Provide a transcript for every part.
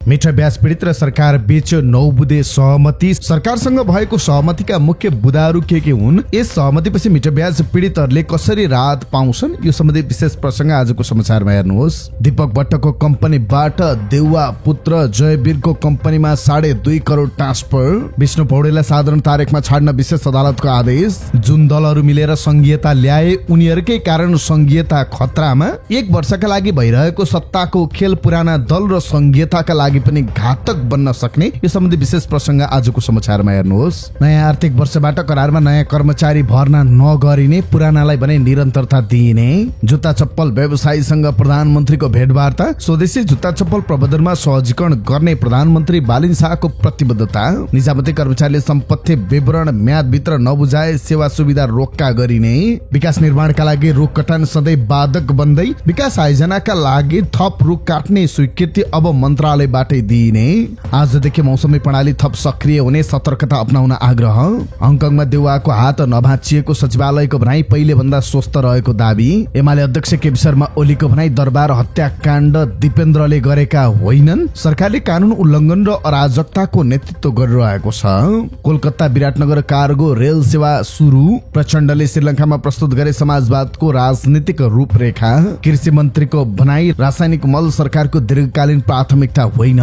मिठा ब्याज पीडित र सरकार बीच 9 बुँदे सहमति। सरकारसँग भएको सहमतिका मुख्य बुँदाहरू के हुन्, यस सहमतिपछि मिठा ब्याज पीडितहरूले कसरी राहत पाउँछन्, यो सम्बन्धी विशेष प्रसंग आजको समाचारमा हेर्नुहोस्। दीपक भट्टको कम्पनीबाट देउवा पुत्र जयवीरको कम्पनीमा 2.5 करोड ट्रान्सफर। विष्णु पौडेललाई साधारण तारिखमा छाड्न विशेष अदालतको आदेश। जुन दलहरू मिलेर संघीयता ल्याए उनीहरूकै कारण संघीयता खतरामा। 1 वर्षका लागि भइरहेको सत्ताको खेल पुराना दल र संघीयताका लागि पनि घातक बन्न सक्ने, यो सम्बन्धी विशेष प्रसंग आजको समाचारमा हेर्नुहोस्। नयाँ आर्थिक वर्षबाट करारमा नयाँ कर्मचारी भर्ना नगरिने, पुरानालाई भने निरन्तरता दिइने। जुत्ता चप्पल व्यवसायीसँग प्रधानमन्त्रीको भेटवार्ता। स्वदेशी जुत्ता चप्पल प्रबन्धनमा सहजीकरण गर्ने प्रधानमन्त्री बालिन शाहको प्रतिबद्धता। निजामती कर्मचारीले सम्पत्ति विवरण म्यादभित्र नबुझाए सेवा सुविधा रोक्का गरिने। विकास निर्माणका लागि रुख कटान सधैँ बाधक बन्दै विकास आयोजनाका लागि थप रुख काट्ने स्वीकृति अब मन्त्रालयबाटै दिइने। आजदेखि मौसमी प्रणाली थप सक्रिय हुने, सतर्कता अपनाउन आग्रह। हङकङमा देउवाको हात नभाँचिएको सचिवालयको भनाई पहिले भन्दा स्वस्थ रहेको दावी। एमाले अध्यक्ष केपी शर्मा ओलीको भनाई दरबार हत्याकाण्ड दिपेन्द्रले गरेका होइनन्, सरकारले कानून उल्लङ्घन र अराजकताको नेतृत्व गरिरहेको छ। कोलकाता विराटनगर कार्गो रेल सेवा सुरु। प्रचण्डले श्रीलङ्कामा प्रस्तुत गरे समाजवादको राजनीतिक रूपरेखा। कृषि मन्त्रीको भनाई रासायनिक मल सरकारको दीर्घकालीन प्राथमिकता होइन।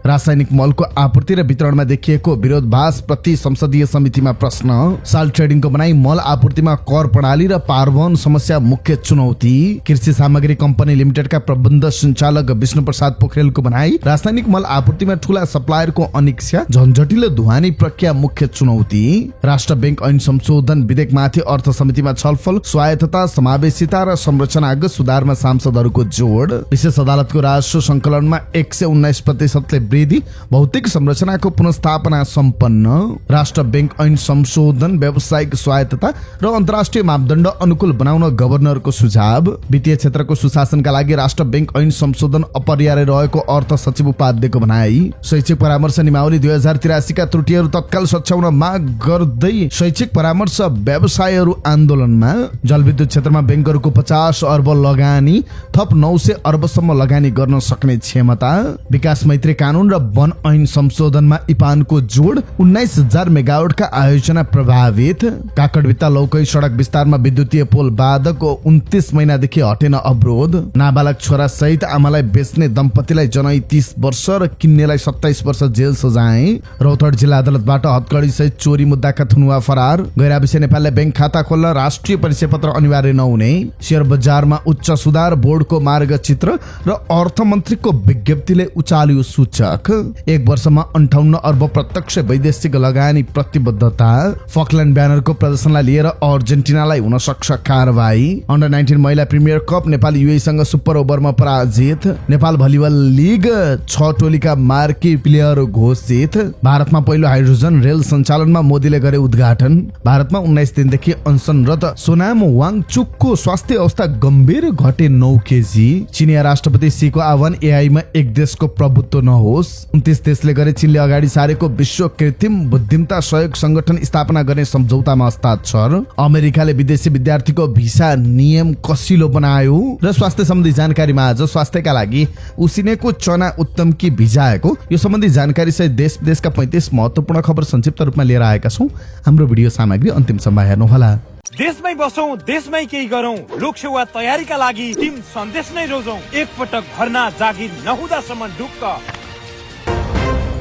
रासायनिक मलको आपूर्ति र वितरणमा देखिएको विरोधाभास प्रति संसदीय समितिमा प्रश्न। साल ट्रेडिङको भनाई मल आपूर्तिमा कर प्रणाली र पारवहन समस्या मुख्य चुनौती। कृषि सामग्री कम्पनी लिमिटेडका प्रबन्ध सञ्चालक विष्णु प्रसाद पोखरेलको भनाई रासायनिक मल आपूर्तिमा ठूला सप्लायरको अनिक्षा, झन्झटिलो ढुवानी प्रक्रिया मुख्य चुनौती। राष्ट्र बैंक ऐन संशोधन विधेयकमाथि अर्थ समितिमा छलफल। स्वायत्तता, समावेशिता र संरचनागत सुधारमा सांसदहरूको जोड। विशेष अदालतको राजस्व संकलनमा 119% वृद्धि। भौतिक संरचनाको पुनर्स्थापना सम्पन्न। राष्ट्र बैंक ऐन संशोधन व्यावसायिक स्वायत्तता र अन्तर्राष्ट्रिय मापदण्ड अनुकूल बनाउन गभर्नरको सुझाव। वित्तीय क्षेत्रको सुशासनका लागि राष्ट्र बैंक ऐन संशोधन अपरिहार्य रहेको अर्थ सचिव उपाध्यक्षको भनाई। शैक्षिक परामर्श नियमावली 2083 का त्रुटिहरू तत्काल सच्याउन माग गर्दै शैक्षिक परामर्श व्यवसायहरू आन्दोलनमा। जलविद्युत क्षेत्रमा बैंकहरूको 50 अर्ब लगानी, थप 900 अर्बसम्म लगानी गर्न सक्ने क्षमता। विकास मैत्री कानून र वन ऐन संशोधनमा इपानको जोड। 19,000 मेगावाटका आयोजना प्रभावित। काकडभित्ता लौकै सडक विस्तारमा विद्युतीय पोल बाधक। 29 महिनादेखि हटेन अवरोध। नाबालक छोरा सहित आमालाई बेच्ने दम्पतिलाई जनै 30 वर्ष र किन्नेलाई 27 वर्ष जेल सजाय। रौतहट जिल्ला अदालतबाट हतकडी सहित चोरी मुद्दाका थुनुवा फरार। गैराविषय नेपालले बैंक खाता खोल्न राष्ट्रिय परिचय पत्र अनिवार्य नहुने। शेयर बजारमा उच्च सुधार। बोर्डको मार्गचित्र र अर्थमन्त्रीको विज्ञप्तिले उचाल्यो सूचक। 1 वर्षमा 58 अर्ब प्रत्यक्ष वैदेशिक लगानी प्रतिबद्धता। फकल्यान्ड ब्यानरको प्रदर्शनलाई लिएर अर्जेन्टिनालाई हुन सक्छ कारबाही। अन्डर 19 महिला प्रिमियर कप नेपाल युएसँग सुपर ओभरमा पराजित। नेपाल भलिबल लिग 6 टोलीका मार्की प्लेयर घोषित। भारतमा पहिलो हाइड्रोजन रेल सञ्चालनमा मोदीले गरे उद्घाटन। भारतमा 19 दिनदेखि अनसनरत सोनाम वाङचुकको स्वास्थ्य अवस्था गम्भीर, घटे 9 केजी। चिनिया राष्ट्रपति सीको आह्वान, एआईमा एक देशको प्रभुत्व नहोस्। 29 देशले गरे चीनले अगाडि सारेको विश्व कृत्रिम बुद्धिमत्ता सहयोग संगठन स्थापना गर्ने सम्झौतामा हस्ताक्षर। अमेरिकाले विदेशी विद्यार्थीको भिसा नियम कसिलो बनायो। र स्वास्थ्य सम्बन्धी जानकारीमा आज स्वास्थ्यका लागि उसिनेको चना उत्तम कि भिजाएको, यो सम्बन्धी जानकारी सहित देश विदेशका 35 महत्त्वपूर्ण खबर संक्षिप्त रूपमा लिएर आएका छौं। हाम्रो भिडियो सामग्री अन्तिमसम्म हेर्नुहोला। देशमै बसौं, देशमै केही गरौं। लोकसेवा तयारीका लागि टिम सन्देश नै रोजौं। एकपटक भर्ना जागिर नहुँदासम्म ढुक्क।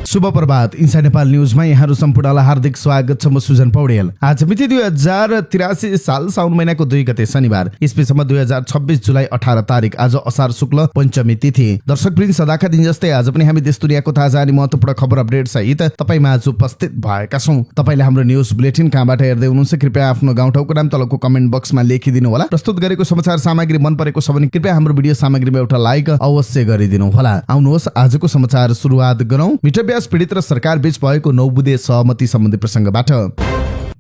शुभ प्रभात। इन्साइड नेपाल न्यूजमा यहाँहरू सम्पूर्णलाई हार्दिक स्वागत छ। म सुजन पौडेल। आज मिति 2083 साल साउन महिनाको 2 गते शनिबार, इस्वीसम्म 2026 जुलाई 18 तारिक। आज असार शुक्ल पञ्चमी तिथि। दर्शकवृन्द, सदाका दिन जस्तै आज पनि हामी देश दुनियाँको ताजा अनि महत्त्वपूर्ण खबर अपडेट सहित तपाईमा आज उपस्थित भएका छौं। तपाईले हाम्रो न्यूज बुलेटिन कहाँबाट हेर्दै हुनुहुन्छ कृपया आफ्नो गाउँठाउँको नाम तलको कमेन्ट बक्समा लेखिदिनु होला। प्रस्तुत गरेको समाचार सामग्री मन परेको छ भने कृपया हाम्रो भिडियो सामग्रीमा एउटा लाइक अवश्य गरिदिनु होला। आउनुहोस् आजको समाचार सुरुवात गरौं। मिठा ब्याज पीडित र सरकार बीच भएको 9 बुँदे सहमति सम्बन्धी प्रसंगबाट।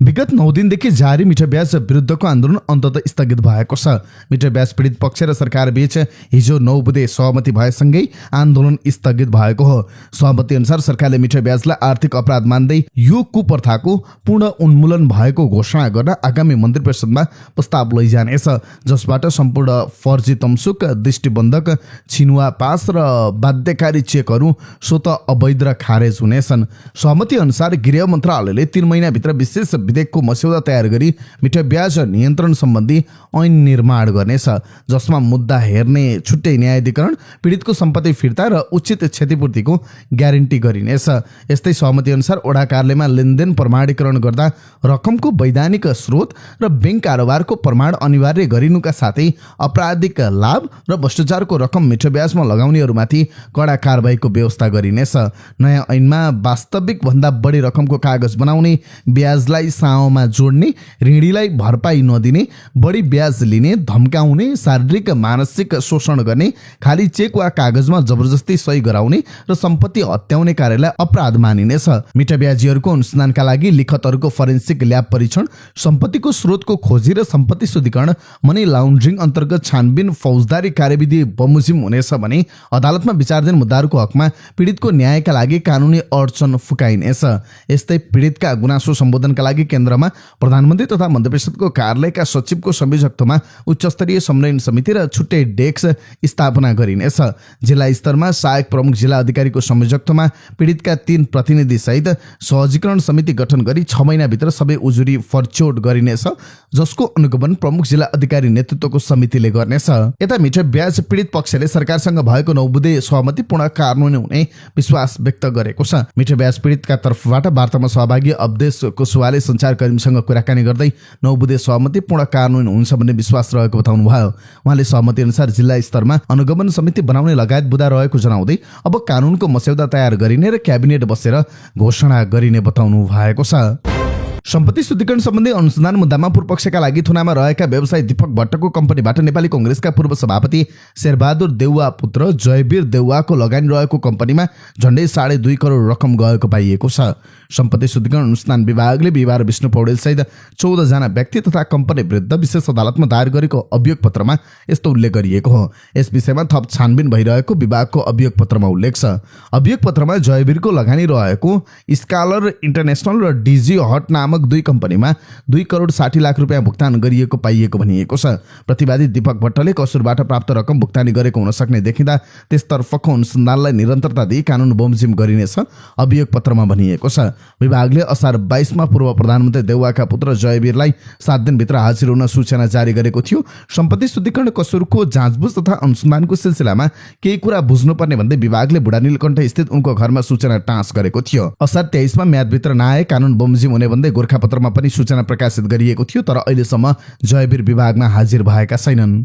विगत 9 दिनदेखि जारी मिठो ब्याज विरुद्धको आन्दोलन अन्ततः स्थगित भएको छ। मिठो ब्याज पीडित पक्ष र सरकार बीच हिजो 9 बुधे सहमति भएसँगै आन्दोलन स्थगित भएको हो। सहमति अनुसार सरकारले मिठो ब्याजलाई आर्थिक अपराध मान्दै यो कुप्रथाको पूर्ण उन्मूलन भएको घोषणा गर्न आगामी मन्त्री परिषदमा प्रस्ताव लैजानेछ, जसबाट सम्पूर्ण फर्जी तमसुक, दृष्टिबन्धक, छिनुवा पास र बाध्यकारी चेकहरू स्वत अवैध र खारेज हुनेछन्। सहमति अनुसार गृह मन्त्रालयले 3 महिनाभित्र विशेष विधेयकको मस्यौदा तयार गरी मिठो ब्याज नियन्त्रण सम्बन्धी ऐन निर्माण गर्नेछ, जसमा मुद्दा हेर्ने छुट्टै न्यायाधिकरण, पीडितको सम्पत्ति फिर्ता र उचित क्षतिपूर्तिको ग्यारेन्टी गरिनेछ। यस्तै सहमति अनुसार वडा कार्यालयमा लेनदेन प्रमाणीकरण गर्दा रकमको वैधानिक स्रोत र बैंक कारोबारको प्रमाण अनिवार्य गरिनुका साथै आपराधिक लाभ र भ्रष्टाचारको रकम मिठो ब्याजमा लगाउनेहरूमाथि कडा कारबाहीको व्यवस्था गरिनेछ। नयाँ ऐनमा वास्तविक भन्दा बढी रकमको कागज बनाउने, ब्याजलाई साओमा जोड्ने, ऋणीलाई भरपाई नदिने, बढी ब्याज लिने, धम्काउने, शारीरिक मानसिक शोषण गर्ने, खाली चेक वा कागजमा जबरजस्ती सही गराउने र सम्पत्ति हत्याउने कार्यलाई अपराध मानिनेछ। मिठा ब्याजीहरूको अनुसन्धानका लागि लिखतहरूको फरेन्सिक ल्याब परीक्षण, सम्पत्तिको स्रोतको खोजी र सम्पत्ति शुद्धिकरण, मनी लाउन्ड्रिङ अन्तर्गत छानबिन, फौजदारी कार्यविधि बमोजिम हुनेछ भने अदालतमा विचाराधीन मुद्दाहरूको हकमा पीडितको न्यायका लागि कानुनी अडचन फुकाइनेछ। यस्तै पीडितका गुनासो सम्बोधनका लागि केन्द्रमा प्रधानमन्त्री तथा मन्त्री परिषदको कार्यालयका सचिवको संयोजकत्वमा उच्चस्तरीय समन्वयन समिति र छुट्टै डेस्क स्थापना गरिनेछ। जिल्ला स्तरमा सहायक प्रमुख जिल्ला अधिकारीको संयोजकत्वमा पीडितका 3 प्रतिनिधि सहित सहजीकरण समिति गठन गरी 6 महिनाभित्र सबै उजुरी फर्चोट गरिनेछ, जसको अनुगमन प्रमुख जिल्ला अधिकारी नेतृत्वको समितिले गर्नेछ। यता मिठो ब्याज पीडित पक्षले सरकारसँग भएको 9 बुधे सहमति पूर्ण कानुनी हुने विश्वास व्यक्त गरेको छ। मिठो ब्याज पीडितका तर्फबाट वार्तामा सहभागी अवधेश कुशवाहाले सञ्चारकर्मीसँग कुराकानी गर्दै 9 बुधे सहमति पूर्ण कानुनी हुन्छ भन्ने विश्वास रहेको बताउनु भयो। उहाँले सहमति अनुसार जिल्ला स्तरमा अनुगमन समिति बनाउने लगायत बुदा रहेको जनाउँदै अब कानुनको मस्यौदा तयार गरिने र क्याबिनेट बसेर घोषणा गरिने बताउनु भएको छ। सम्पत्ति शुद्धिकरण सम्बन्धी अनुसन्धान मुद्दामा पूर्वपक्षका लागि थुनामा रहेका व्यवसायी दीपक भट्टको कम्पनीबाट नेपाली कांग्रेसका पूर्व सभापति शेरबहादुर देउवा पुत्र जयवीर देउवाको लगानी रहेको कम्पनीमा झण्डै 2.5 करोड रकम गएको पाइएको छ। सम्पत्ति शुद्धिकरण अनुसन्धान विभागले बिहिबार विष्णु पौडेल सहित 14 जना व्यक्ति तथा कम्पनी विरुद्ध विशेष अदालतमा दायर गरेको अभियोग पत्रमा यस्तो उल्लेख गरिएको हो। यस विषयमा थप छानबिन भइरहेको विभागको अभियोग पत्रमा उल्लेख छ। अभियोग पत्रमा जयवीरको लगानी रहेको स्कालर इन्टरनेसनल र डिजी हट नामक 2 कम्पनीमा 2 करोड 60 लाख रुपियाँ भुक्तान गरिएको पाइएको भनिएको छ। प्रतिवादी दीपक भट्टले कसुरबाट प्राप्त रकम भुक्तानी गरेको हुन सक्ने देखिँदा त्यसतर्फको अनुसन्धानलाई निरन्तरता दिई कानुन बमोजिम गरिनेछ अभियोग पत्रमा भनिएको छ। विभागले असार 22 मा पूर्व प्रधानमन्त्री देउवाका पुत्र जयवीरलाई 7 दिनभित्र हाजिर हुन सूचना जारी गरेको थियो। सम्पत्ति शुद्धिकरण कसुरको जाँचबुझ तथा अनुसन्धानको सिलसिलामा केही कुरा बुझ्नुपर्ने भन्दै विभागले बुढा नीलकण्ठ स्थित उनको घरमा सूचना टाँस गरेको थियो। असार 23 मा म्यादभित्र नआए कानुन बमोजिम हुने भन्दै गोरखापत्रमा पनि सूचना प्रकाशित गरिएको थियो, तर अहिलेसम्म जयवीर विभागमा हाजिर भएका छैनन्।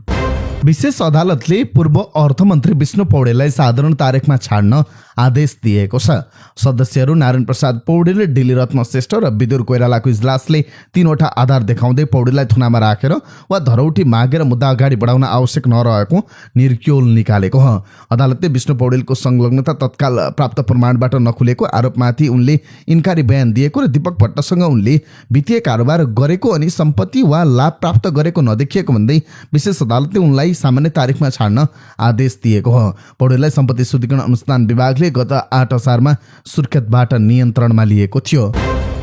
विशेष अदालतले पूर्व अर्थमन्त्री विष्णु पौडेललाई साधारण तारिखमा छाड्न आदेश दिएको छ। सदस्यहरू नारायण प्रसाद पौडेल, डिली रत्न श्रेष्ठ र विदुर कोइरालाको इजलासले 3वटा आधार देखाउँदै पौडेललाई थुनामा राखेर वा धरौटी मागेर मुद्दा अगाडि बढाउन आवश्यक नरहेको निर्क्योल निकालेको हो। अदालतले विष्णु पौडेलको संलग्नता तत्काल प्राप्त प्रमाणबाट नखुलेको आरोपमाथि उनले इन्कारी बयान दिएको र दीपक भट्टसँग उनले वित्तीय कारोबार गरेको अनि सम्पत्ति वा लाभ प्राप्त गरेको नदेखिएको भन्दै विशेष अदालतले उनलाई सामान्य तारिखमा छाड्न आदेश दिएको हो। पौडेललाई सम्पत्ति शुद्धिकरण अनुसन्धान विभागले गत 8 असारमा सुर्खेतबाट नियन्त्रणमा लिएको थियो।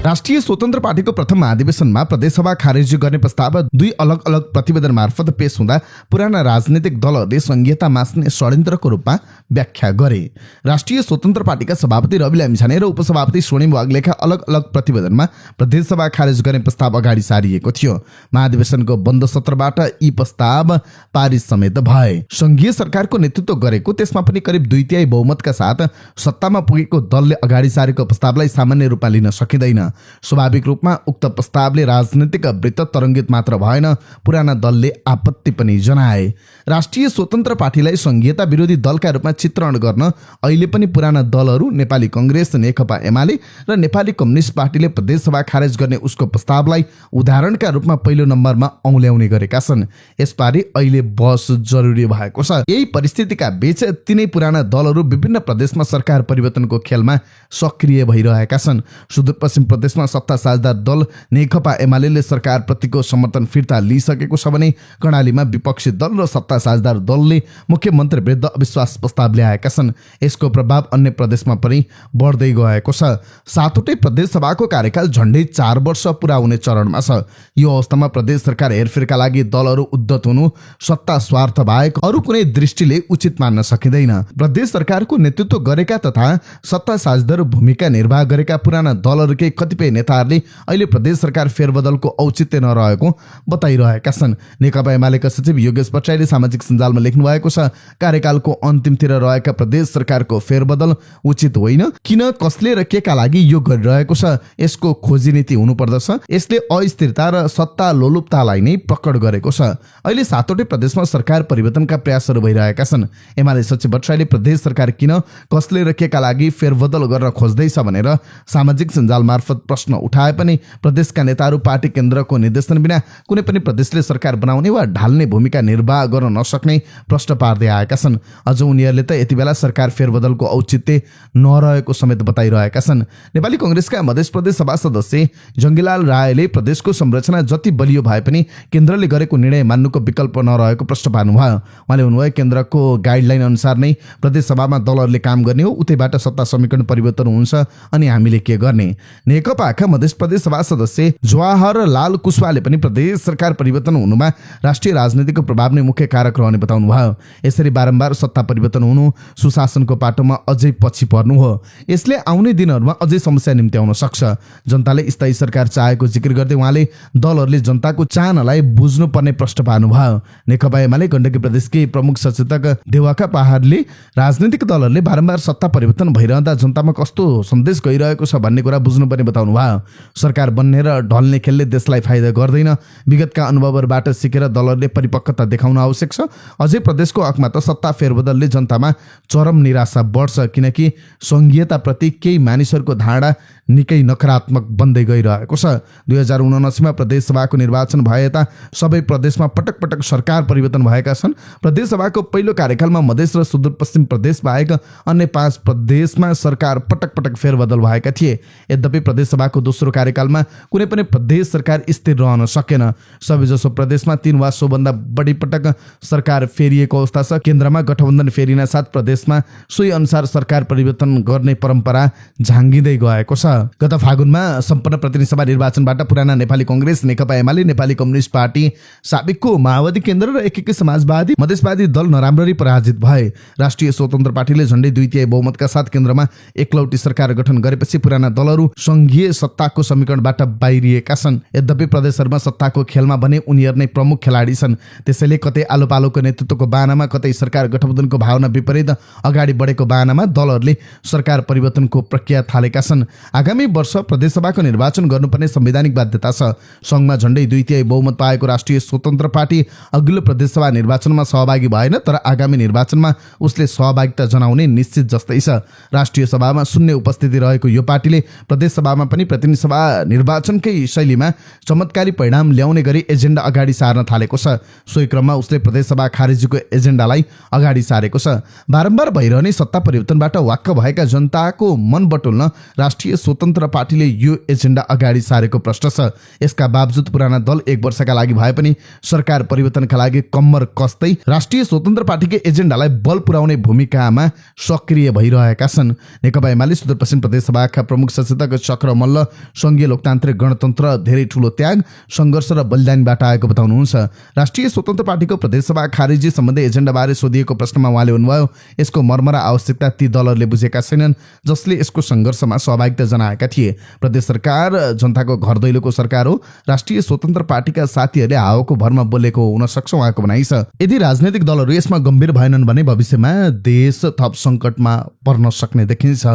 राष्ट्रिय स्वतन्त्र पार्टीको प्रथम महाधिवेशनमा प्रदेशसभा खारेज गर्ने प्रस्ताव 2 अलग अलग प्रतिवेदन मार्फत पेश हुँदा पुराना राजनीतिक दलहरूले संघीयता मास्ने षड्यन्त्रको रूपमा व्याख्या गरे। राष्ट्रिय स्वतन्त्र पार्टीका सभापति रवि लामिछाने र उपसभापति स्वर्णिम वाग्लेका अलग अलग प्रतिवेदनमा प्रदेशसभा खारेज गर्ने प्रस्ताव अगाडि सारिएको थियो। महाधिवेशनको बन्द सत्रबाट यी प्रस्ताव पारित समेत भए। संघीय सरकारको नेतृत्व गरेको, त्यसमा पनि करिब 2/3 बहुमतका साथ सत्तामा पुगेको दलले अगाडि सारेको प्रस्तावलाई सामान्य रूपमा लिन सकिँदैन। स्वाभाविक रूपमा उक्त प्रस्तावले राजनीतिक वृत्त तरङ्गित मात्र भएन, पुराना दलले आपत्ति पनि जनाए। राष्ट्रिय स्वतन्त्र पार्टीलाई संघीयता विरोधी दलका रूपमा चित्रण गर्न अहिले पनि पुराना दलहरू नेपाली कांग्रेस, नेकपा एमाले र नेपाली कम्युनिस्ट पार्टीले प्रदेशसभा खारेज गर्ने उसको प्रस्तावलाई उदाहरणका रूपमा पहिलो नम्बरमा औल्याउने गरेका छन्। यसबारे अहिले बहस जरुरी भएको छ। यही परिस्थितिका बीच तिनै पुराना दलहरू विभिन्न प्रदेशमा सरकार परिवर्तनको खेलमा सक्रिय भइरहेका छन्। सुदूरपश्चिम प्रदेशमा सत्ता साझेदार दल नेकपा एमाले सरकारप्रतिको समर्थन फिर्ता लिइसकेको छ भने कर्णालीमा विपक्षी दल र सत्ता साझेदार दलले मुख्यमन्त्री विरुद्ध अविश्वास प्रस्ताव ल्याएका छन्। यसको प्रभाव अन्य प्रदेशमा पनि बढ्दै गएको छ। सातवटै प्रदेशसभाको कार्यकाल झण्डै 4 वर्ष पुरा हुने चरणमा छ। यो अवस्थामा प्रदेश सरकार हेरफेरका लागि दलहरू उद्धत हुनु सत्ता स्वार्थ बाहेक अरू कुनै दृष्टिले उचित मान्न सकिँदैन। प्रदेश सरकारको नेतृत्व गरेका तथा सत्ता साझेदार भूमिका निर्वाह गरेका पुराना दलहरूकै कतिपय नेताहरूले अहिले प्रदेश सरकार फेरबदलको औचित्य नरहेको बताइरहेका छन्। नेकपा एमालेका सचिव योगेश भट्टराईले सामाजिक सञ्जालमा लेख्नु भएको छ, कार्यकालको अन्तिमतिर रहेका प्रदेश सरकारको फेरबदल उचित होइन। किन, कसले र केका लागि यो गरिरहेको छ, यसको खोजी नीति हुनुपर्दछ। यसले अस्थिरता र सत्ता लोलुपतालाई नै प्रकट गरेको छ। अहिले सातवटै प्रदेशमा सरकार परिवर्तनका प्रयासहरू भइरहेका छन्। एमाले सचिव भट्टराईले प्रदेश सरकार किन, कसले र केका लागि फेरबदल गर्न खोज्दैछ भनेर सामाजिक सञ्जाल मार्फत प्रश्न उठाए पनि प्रदेशका नेताहरू पार्टी केन्द्रको निर्देशन बिना कुनै पनि प्रदेशले सरकार बनाउने वा ढाल्ने भूमिका निर्वाह गर्न नसक्ने प्रश्न पार्दै आएका छन्। अझ उनीहरूले त यति बेला सरकार फेरबदलको औचित्य नरहेको समेत बताइरहेका छन्। नेपाली कांग्रेसका मध्य प्रदेश सभा सदस्य जङ्गीलाल रायले प्रदेशको संरचना जति बलियो भए पनि केन्द्रले गरेको निर्णय मान्नुको विकल्प नरहेको प्रश्न पार्नुभयो। उहाँले भन्नुभयो, केन्द्रको गाइडलाइन अनुसार नै प्रदेश सभामा दलहरूले काम गर्ने हो, उतैबाट सत्ता समीकरण परिवर्तन हुन्छ अनि हामीले के गर्ने। नेकपाका मध्य प्रदेश सभा सदस्य जवाहरलाल कुशवाहाले पनि प्रदेश सरकार परिवर्तन हुनुमा राष्ट्रिय राजनीतिको प्रभाव नै मुख्य कारक रहने बताउनु भयो। यसरी बारम्बार सत्ता परिवर्तन हुनु सुशासनको पाटोमा अझै पछि पर्नु हो। यसले आउने दिनहरूमा अझै समस्या निम्त्याउन सक्छ। जनताले स्थायी सरकार चाहेको जिकिर गर्दै उहाँले दलहरूले जनताको चाहनालाई बुझ्नुपर्ने प्रश्न पार्नुभयो। नेकपा एमाले गण्डकी प्रदेशकै प्रमुख सचेतक देवाका पहाडले राजनीतिक दलहरूले बारम्बार सत्ता परिवर्तन भइरहँदा जनतामा कस्तो सन्देश गइरहेको छ भन्ने कुरा बुझ्नुपर्ने बताउनु भयो। सरकार बन्ने र ढल्ने खेलले देशलाई फाइदा गर्दैन। विगतका अनुभवहरूबाट सिकेर दलहरूले परिपक्वता देखाउन आवश्यक छ। अझै प्रदेशको हकमा त सत्ता फेरबदलले जनतामा चरम निराशा बढ्छ, किनकि संघीयताप्रति केही मानिसहरूको धारणा निकै नकारात्मक बन्दै गइरहेको छ। 2079मा प्रदेशसभाको निर्वाचन भए यता सबै प्रदेशमा पटक पटक सरकार परिवर्तन भएका छन्। प्रदेशसभाको पहिलो कार्यकालमा मधेस र सुदूरपश्चिम प्रदेश बाहेक अन्य 5 प्रदेशमा सरकार पटक पटक फेरबदल भएका थिए। यद्यपि प्रदेशसभाको दोस्रो कार्यकालमा कुनै पनि प्रदेश सरकार स्थिर रहन सकेन। सबैजसो प्रदेशमा 3 वा सोभन्दा बढी पटक सरकार फेरिएको अवस्था छ। केन्द्रमा गठबन्धन फेरिन साथ प्रदेशमा सोही अनुसार सरकार परिवर्तन गर्ने परम्परा झाँगिँदै गएको छ। गत फागुनमा सम्पन्न प्रतिनिधि सभा निर्वाचनबाट पुराना नेपाली कांग्रेस, नेकपा एमाले, नेपाली कम्युनिस्ट पार्टी, साबिकको माओवादी केन्द्र र एकीकृत समाजवादी मधेसवादी दल नराम्ररी पराजित भए। राष्ट्रिय स्वतन्त्र पार्टीले झण्डै 2/3 बहुमतका साथ केन्द्रमा एकलौटी सरकार गठन गरेपछि पुराना दलहरू संघीय सत्ताको समीकरणबाट बाहिरिएका छन्। यद्यपि प्रदेशहरूमा सत्ताको खेलमा भने उनीहरू नै प्रमुख खेलाडी छन्। त्यसैले कतै आलो पालोको नेतृत्वको बाहनामा, कतै सरकार गठबन्धनको भावना विपरीत अगाडि बढेको बाहनामा दलहरूले सरकार परिवर्तनको प्रक्रिया थालेका छन्। आगामी वर्ष प्रदेशसभाको निर्वाचन गर्नुपर्ने संवैधानिक बाध्यता छ। संघमा झण्डै 2/3 बहुमत पाएको राष्ट्रिय स्वतन्त्र पार्टी अघिल्लो प्रदेशसभा निर्वाचनमा सहभागी भएन, तर आगामी निर्वाचनमा उसले सहभागिता जनाउने निश्चित जस्तै छ। राष्ट्रिय सभामा शून्य उपस्थिति रहेको यो पार्टीले प्रदेशसभामा पनि प्रतिनिधि सभा निर्वाचनकै शैलीमा चमत्कारी परिणाम ल्याउने गरी एजेन्डा अगाडि सार्न थालेको छ। सोही क्रममा उसले प्रदेशसभा खारेजीको एजेन्डालाई अगाडि सारेको छ। बारम्बार भइरहने सत्ता परिवर्तनबाट वाक्क भएका जनताको मन बटुल्न राष्ट्रिय स्वतन्त्र पार्टीले यो एजेन्डा अगाडि सारेको प्रश्न छ। यसका बावजुद पुराना दल 1 वर्षका लागि भए पनि सरकार परिवर्तनका लागि कम्मर कस्दै राष्ट्रिय स्वतन्त्र पार्टीकै एजेन्डालाई बल पुर्याउने भूमिकामा सक्रिय भइरहेका छन्। नेकपा एमाले सुदूरपश्चिम प्रदेशसभाका प्रमुख सचेतक चक्र मल्ल संघीय लोकतान्त्रिक गणतन्त्र धेरै ठूलो त्याग, सङ्घर्ष र बलिदानबाट आएको बताउनुहुन्छ। राष्ट्रिय स्वतन्त्र पार्टीको प्रदेशसभा खारेजी सम्बन्धी एजेन्डाबारे सोधिएको प्रश्नमा उहाँले भन्नुभयो, यसको मर्म र आवश्यकता ती दलहरूले बुझेका छैनन् जसले यसको सङ्घर्षमा सहभागिता जनाएका थिए। प्रदेश सरकार जनताको घर दैलोको सरकार हो। राष्ट्रिय स्वतन्त्र पार्टीका साथीहरूले हावाको भरमा बोलेको हुन सक्छ उहाँको भनाइ छ। यदि राजनैतिक दलहरू यसमा गम्भीर भएनन् भने भविष्यमा देश थप सङ्कटमा पर्न सक्ने देखिन्छ।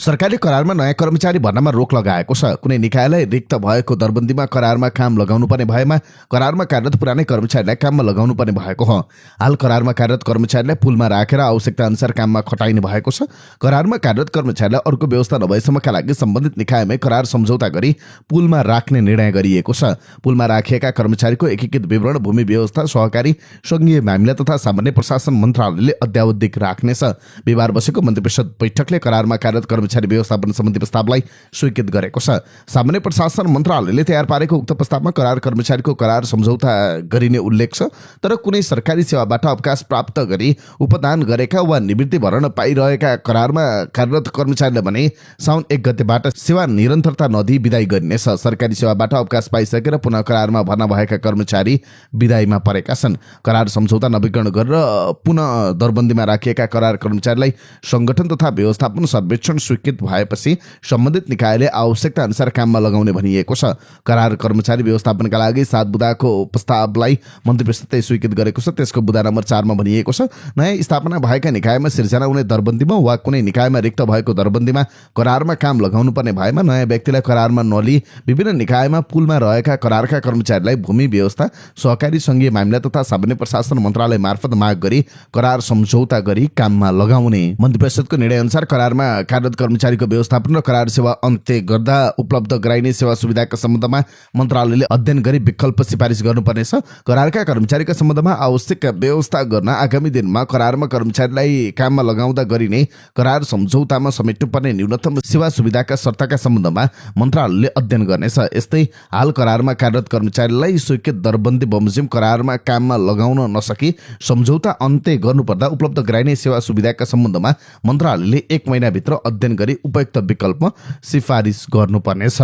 सरकारले करारमा नयाँ कर्मचारी भर्नामा रोक लगाएको छ। कुनै निकायलाई रिक्त भएको दरबन्दीमा करारमा काम लगाउनु पर्ने भएमा करारमा कार्यरत पुरानै कर्मचारीलाई काममा लगाउनु पर्ने भएको हो। हाल करारमा कार्यरत कर्मचारीलाई पुलमा राखेर आवश्यकता अनुसार काममा खटाइने भएको छ। करारमा कार्यरत कर्मचारीलाई अर्को व्यवस्था नभएसम्मका लागि सम्बन्धित निकायमै करार सम्झौता गरी पुलमा राख्ने निर्णय गरिएको छ। पुलमा राखिएका कर्मचारीको एकीकृत विवरण भूमि व्यवस्था, सहकारी, सङ्घीय मामिला तथा सामान्य प्रशासन मन्त्रालयले अद्यावधिक राख्नेछ। बिहिबार बसेको मन्त्रिपरिषद बैठकले करारमा कार्यरत कर्मचारी व्यवस्थापन सम्बन्धी प्रस्तावलाई स्वीकृत गरेको छ। सामान्य प्रशासन मन्त्रालयले तयार पारेको उक्त प्रस्तावमा करार कर्मचारीको करार सम्झौता गरिने उल्लेख छ। तर कुनै सरकारी सेवाबाट अवकाश प्राप्त गरी उपदान गरेका वा निवृत्ति भरण पाइरहेका करारमा कार्यरत कर्मचारीले भने साउन 1 गतेबाट सेवा निरन्तरता नदिई बिदाई गरिनेछ। सरकारी सेवाबाट अवकाश पाइसकेर पुनः करारमा भर्ना भएका कर्मचारी बिदाईमा परेका छन्। करार सम्झौता नवीकरण गरेर पुनः दरबन्दीमा राखिएका करार कर्मचारीलाई संगठन तथा व्यवस्थापन सर्वेक्षण स्वीकृत भएपछि सम्बन्धित निकायले आवश्यकता अनुसार काममा लगाउने भनिएको छ। करार कर्मचारी व्यवस्थापनका लागि 7 बुँदाको प्रस्तावलाई मन्त्रिपरिषदले स्वीकृत गरेको छ। त्यसको बुँदा नम्बर 4 मा भनिएको छ, नयाँ स्थापना भएका निकायमा सिर्जना हुने दरबन्दीमा वा कुनै निकायमा रिक्त भएको दरबन्दीमा करारमा काम लगाउनु पर्ने भएमा नयाँ व्यक्तिलाई करारमा नलिई विभिन्न निकायमा पुलमा रहेका करारका कर्मचारीलाई भूमि व्यवस्था, सहकारी, सङ्घीय मामिला तथा सामान्य प्रशासन मन्त्रालय मार्फत माग गरी करार सम्झौता गरी काममा लगाउने। मन्त्रिपरिषदको निर्णय अनुसार करारमा कार्यरत कर्मचारीको व्यवस्थापन र करार सेवा अन्त्य गर्दा उपलब्ध गराइने सेवा सुविधाका सम्बन्धमा मन्त्रालयले अध्ययन गरी विकल्प सिफारिस गर्नुपर्नेछ। करारका कर्मचारीका सम्बन्धमा आवश्यक व्यवस्था गर्न आगामी दिनमा करारमा कर्मचारीलाई काममा लगाउँदा गरिने करार सम्झौतामा समेट्नुपर्ने न्यूनतम सेवा सुविधाका शर्तका सम्बन्धमा मन्त्रालयले अध्ययन गर्नेछ। यस्तै हाल करारमा कार्यरत कर्मचारीलाई स्वीकृत दरबन्दी बमोजिम करारमा काममा लगाउन नसकी सम्झौता अन्त्य गर्नुपर्दा उपलब्ध गराइने सेवा सुविधाका सम्बन्धमा मन्त्रालयले 1 महिनाभित्र अध्ययन गरी उपयुक्त विकल्प सिफारिस गर्नुपर्नेछ।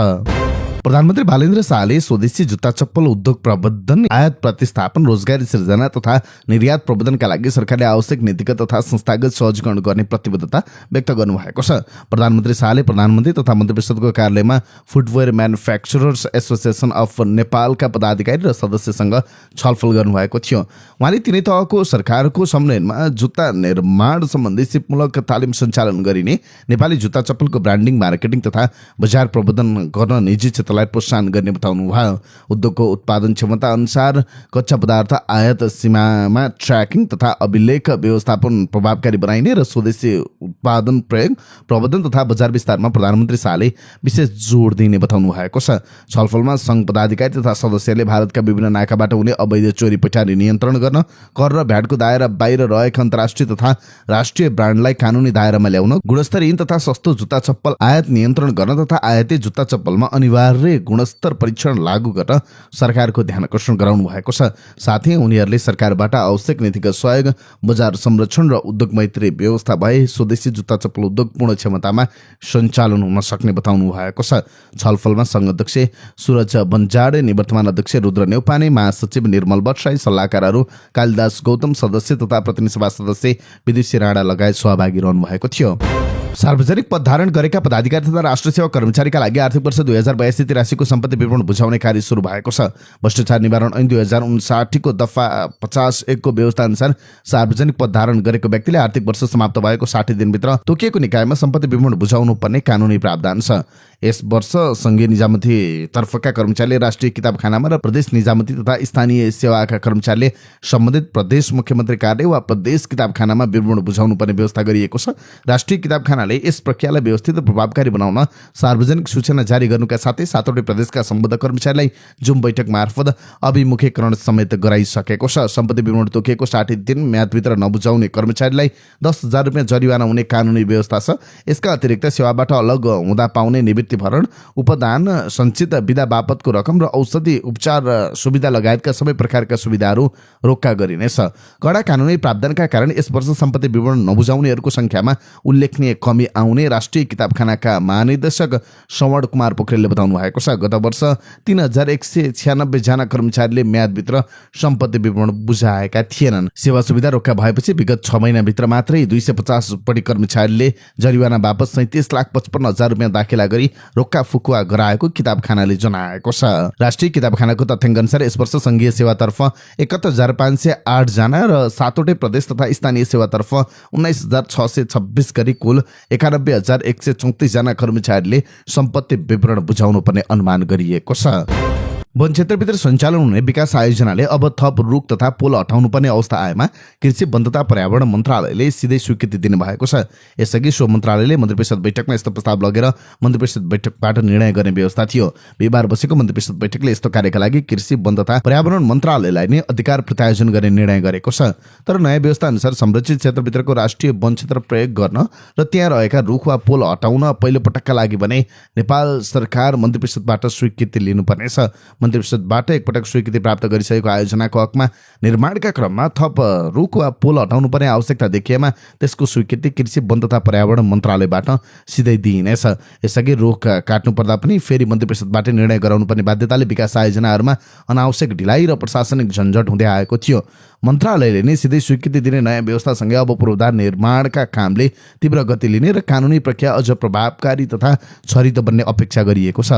प्रधानमन्त्री बालेन्द्र शाहले स्वदेशी जुत्ता चप्पल उद्योग प्रवर्धन, आयात प्रतिस्थापन, रोजगारी सृजना तथा निर्यात प्रवर्धनका लागि सरकारले आवश्यक नीतिगत तथा संस्थागत सहजीकरण गर्ने प्रतिबद्धता व्यक्त गर्नुभएको छ। प्रधानमन्त्री शाहले प्रधानमन्त्री तथा मन्त्रिपरिषदको कार्यालयमा फुटवेयर म्यानुफ्याक्चरर्स एसोसिएसन अफ नेपालका पदाधिकारी र सदस्यसँग छलफल गर्नुभएको थियो। उहाँले तिनै तहको सरकारको समन्वयमा जुत्ता निर्माण सम्बन्धी सिपमूलक तालिम सञ्चालन गरिने, नेपाली जुत्ता चप्पलको ब्रान्डिङ, मार्केटिङ तथा बजार प्रवर्धन गर्न निजी क्षेत्रलाई प्रोत्साहन गर्ने बताउनुभयो। उद्योगको उत्पादन क्षमता अनुसार कच्चा पदार्थ आयात सीमामा ट्र्याकिङ तथा अभिलेख व्यवस्थापन प्रभावकारी बनाइने र स्वदेशी उत्पादन प्रयोग, प्रवर्धन तथा बजार विस्तारमा प्रधानमन्त्री शाहले विशेष जोड दिने बताउनु भएको छ। छलफलमा सङ्घ पदाधिकारी तथा सदस्यले भारतका विभिन्न नाकाबाट हुने अवैध चोरी पैठारी नियन्त्रण गर्न, कर र भ्याटको दायरा बाहिर रहेका अन्तर्राष्ट्रिय तथा राष्ट्रिय ब्रान्डलाई कानुनी दायरामा ल्याउन, गुणस्तरहीन तथा सस्तो जुत्ता चप्पल आयात नियन्त्रण गर्न तथा आयाती जुत्ता चप्पलमा अनिवार्य गुणस्तर परीक्षण लागू गर्न सरकारको ध्यान आकर्षण गराउनु भएको छ। साथै उनीहरूले सरकारबाट आवश्यक नीतिगत सहयोग, बजार संरक्षण र उद्योग मैत्री व्यवस्था भए स्वदेशी जुत्ता चप्पल उद्योग पूर्ण क्षमतामा सञ्चालन हुन सक्ने बताउनु भएको छ। छलफलमा सङ्घ अध्यक्ष सूरज बन्जाडे, निवर्तमान अध्यक्ष रुद्र नेउपाने, महासचिव निर्मल बट्साई, सल्लाहकारहरू कालिदास गौतम, सदस्य तथा प्रतिनिधि सभा सदस्य विदेशी राणा लगायत सहभागी रहनु भएको थियो। सार्वजनिक पद धारण गरेका पदाधिकारी तथा राष्ट्र सेवा कर्मचारीका लागि आर्थिक वर्ष 2082-83 को सम्पत्ति विवरण बुझाउने कार्य सुरु भएको छ। भ्रष्टाचार निवारण ऐन 2059 को दफा 51 को व्यवस्था अनुसार सार्वजनिक पद धारण गरेको व्यक्तिले आर्थिक वर्ष समाप्त भएको 60 दिनभित्र तोकिएको निकायमा सम्पत्ति विवरण बुझाउनु पर्ने कानुनी प्रावधान छ। यस वर्ष संघीय निजामती तर्फका कर्मचारीले राष्ट्रिय किताबखानामा र प्रदेश निजामती तथा स्थानीय सेवाका कर्मचारीले सम्बन्धित प्रदेश मुख्यमन्त्री कार्यालय वा प्रदेश किताबखानामा विवरण बुझाउनु पर्ने व्यवस्था गरिएको छ। राष्ट्रिय किताबखानाले यस प्रक्रियालाई व्यवस्थित र प्रभावकारी बनाउन सार्वजनिक सूचना जारी गर्नुका साथै 7वटै प्रदेशका सम्बद्ध कर्मचारीलाई जुम बैठक मार्फत अभिमुखीकरण समेत गराइसकेको छ। सम्पत्ति विवरण तोकिएको 60 दिन म्यादभित्र नबुझाउने कर्मचारीलाई 10,000 रुपियाँ जरिवाना हुने कानुनी व्यवस्था छ। यसका अतिरिक्त सेवाबाट अलग हुँदा पाउने निवृत्ति भरण, उपदान, सञ्चित बिदा बापतको रकम र औषधि उपचार सुविधा लगायतका सबै प्रकारका सुविधाहरू रोक्का गरिनेछ। कडा कानुनी प्रावधानका कारण यस वर्ष सम्पत्ति विवरण नबुझाउनेहरूको संख्यामा उल्लेखनीय कमी आउने राष्ट्रिय किताबखानाका महानिर्देशक श्रवण कुमार पोखरेलले बताउनु भएको छ। गत वर्ष 3196 जना कर्मचारीले म्यादभित्र सम्पत्ति विवरण बुझाएका थिएनन्। सेवा सुविधा रोक्का भएपछि विगत 6 महिनाभित्र मात्रै 250 बढी कर्मचारीले जरिवाना बापत 37,55,000 रुपियाँ दाखिला गरी रोक्का फुकुवा गराएको किताबखानाले जनाएको छ। राष्ट्रिय किताबखानाको तथ्याङ्क अनुसार यस वर्ष संघीय सेवातर्फ 71,508 जना र 7वटै प्रदेश तथा स्थानीय सेवातर्फ 19,626 गरी कुल 91,134 जना कर्मचारीले सम्पत्ति विवरण बुझाउनु पर्ने अनुमान गरिएको छ। वन क्षेत्रभित्र सञ्चालन हुने विकास आयोजनाले अब थप रुख तथा पोल हटाउनु पर्ने अवस्था आएमा कृषि वन तथा पर्यावरण मन्त्रालयले सिधै स्वीकृति दिनुभएको छ। यसअघि सो मन्त्रालयले मन्त्रीपरिषद बैठकमा यस्तो प्रस्ताव लगेर मन्त्रीपरिषद बैठकबाट निर्णय गर्ने व्यवस्था थियो। बिहिबार बसेको मन्त्रीपरिषद बैठकले यस्तो कार्यका लागि कृषि वन तथा पर्यावरण मन्त्रालयलाई नै अधिकार प्रत्यायोजन गर्ने निर्णय गरेको छ। तर नयाँ व्यवस्था अनुसार संरक्षित क्षेत्रभित्रको राष्ट्रिय वन क्षेत्र प्रयोग गर्न र त्यहाँ रहेका रुख वा पोल हटाउन पहिलो पटकका लागि भने नेपाल सरकार मन्त्रीपरिषदबाट स्वीकृति लिनुपर्नेछ। मन्त्रीपरिषदबाट एकपटक स्वीकृति प्राप्त गरिसकेको आयोजनाको हकमा निर्माणका क्रममा थप रुख वा पोल हटाउनु पर्ने आवश्यकता देखिएमा त्यसको स्वीकृति कृषि वन तथा पर्यावरण मन्त्रालयबाट सिधै दिइनेछ। यसअघि रुख काट्नु पर्दा पनि फेरि मन्त्रीपरिषदबाट निर्णय गराउनु पर्ने बाध्यताले विकास आयोजनाहरूमा अनावश्यक ढिलाइ र प्रशासनिक झन्झट हुँदै आएको थियो। मन्त्रालयले नै सिधै स्वीकृति दिने नयाँ व्यवस्थासँगै अब पूर्वाधार निर्माणका कामले तीव्र गति लिने र कानुनी प्रक्रिया अझ प्रभावकारी तथा छरितो बन्ने अपेक्षा गरिएको छ।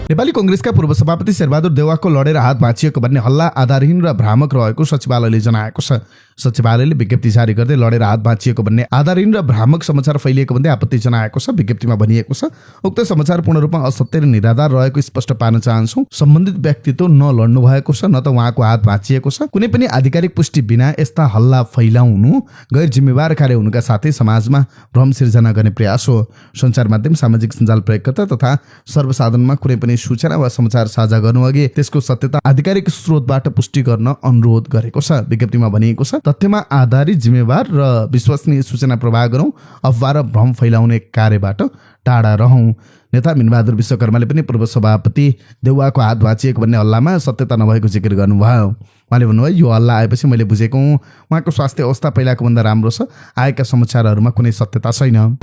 नेपाली कांग्रेसका पूर्व सभापति शेरबहादुर देउवाको लडेर हात भाँचिएको भन्ने हल्ला आधारहीन र भ्रामक रहेको सचिवालयले जनाएको छ। सचिवालयले विज्ञप्ति जारी गर्दै लडेर हात भाँचिएको भन्ने आधारहीन र भ्रामक समाचार फैलिएको भन्दै आपत्ति जनाएको छ। विज्ञप्तिमा भनिएको छ, उक्त समाचार पूर्ण रूपमा असत्य र निराधार रहेको स्पष्ट पार्न चाहन्छौँ। सम्बन्धित व्यक्तित्व न लड्नु भएको छ न त उहाँको हात भाँचिएको छ। कुनै पनि आधिकारिक पुष्टि बिना यस्ता हल्ला फैलाउनु गैर जिम्मेवार कार्य हुनुका साथै समाजमा भ्रम सिर्जना गर्ने प्रयास हो। सञ्चार माध्यम, सामाजिक सञ्जाल प्रयोगकर्ता तथा सर्वसाधारणमा कुनै पनि सूचना वा समाचार साझा गर्नु अघि त्यसको सत्यता आधिकारिक स्रोतबाट पुष्टि गर्न अनुरोध गरेको छ। विज्ञप्तिमा भनिएको छ, तथ्यमा आधारित जिम्मेवार र विश्वसनीय सूचना प्रवाह गरौँ, अफवाह र भ्रम फैलाउने कार्यबाट टाढा रहौँ। नेता मिनबहादुर विश्वकर्माले पनि पूर्व सभापति देउवाको हात भाँचिएको भन्ने हल्लामा सत्यता नभएको जिकिर गर्नुभयो। उहाँले भन्नुभयो, यो हल्ला आएपछि मैले बुझेको उहाँको स्वास्थ्य अवस्था पहिलाको भन्दा राम्रो छ। आएका समाचारहरूमा कुनै सत्यता छैन।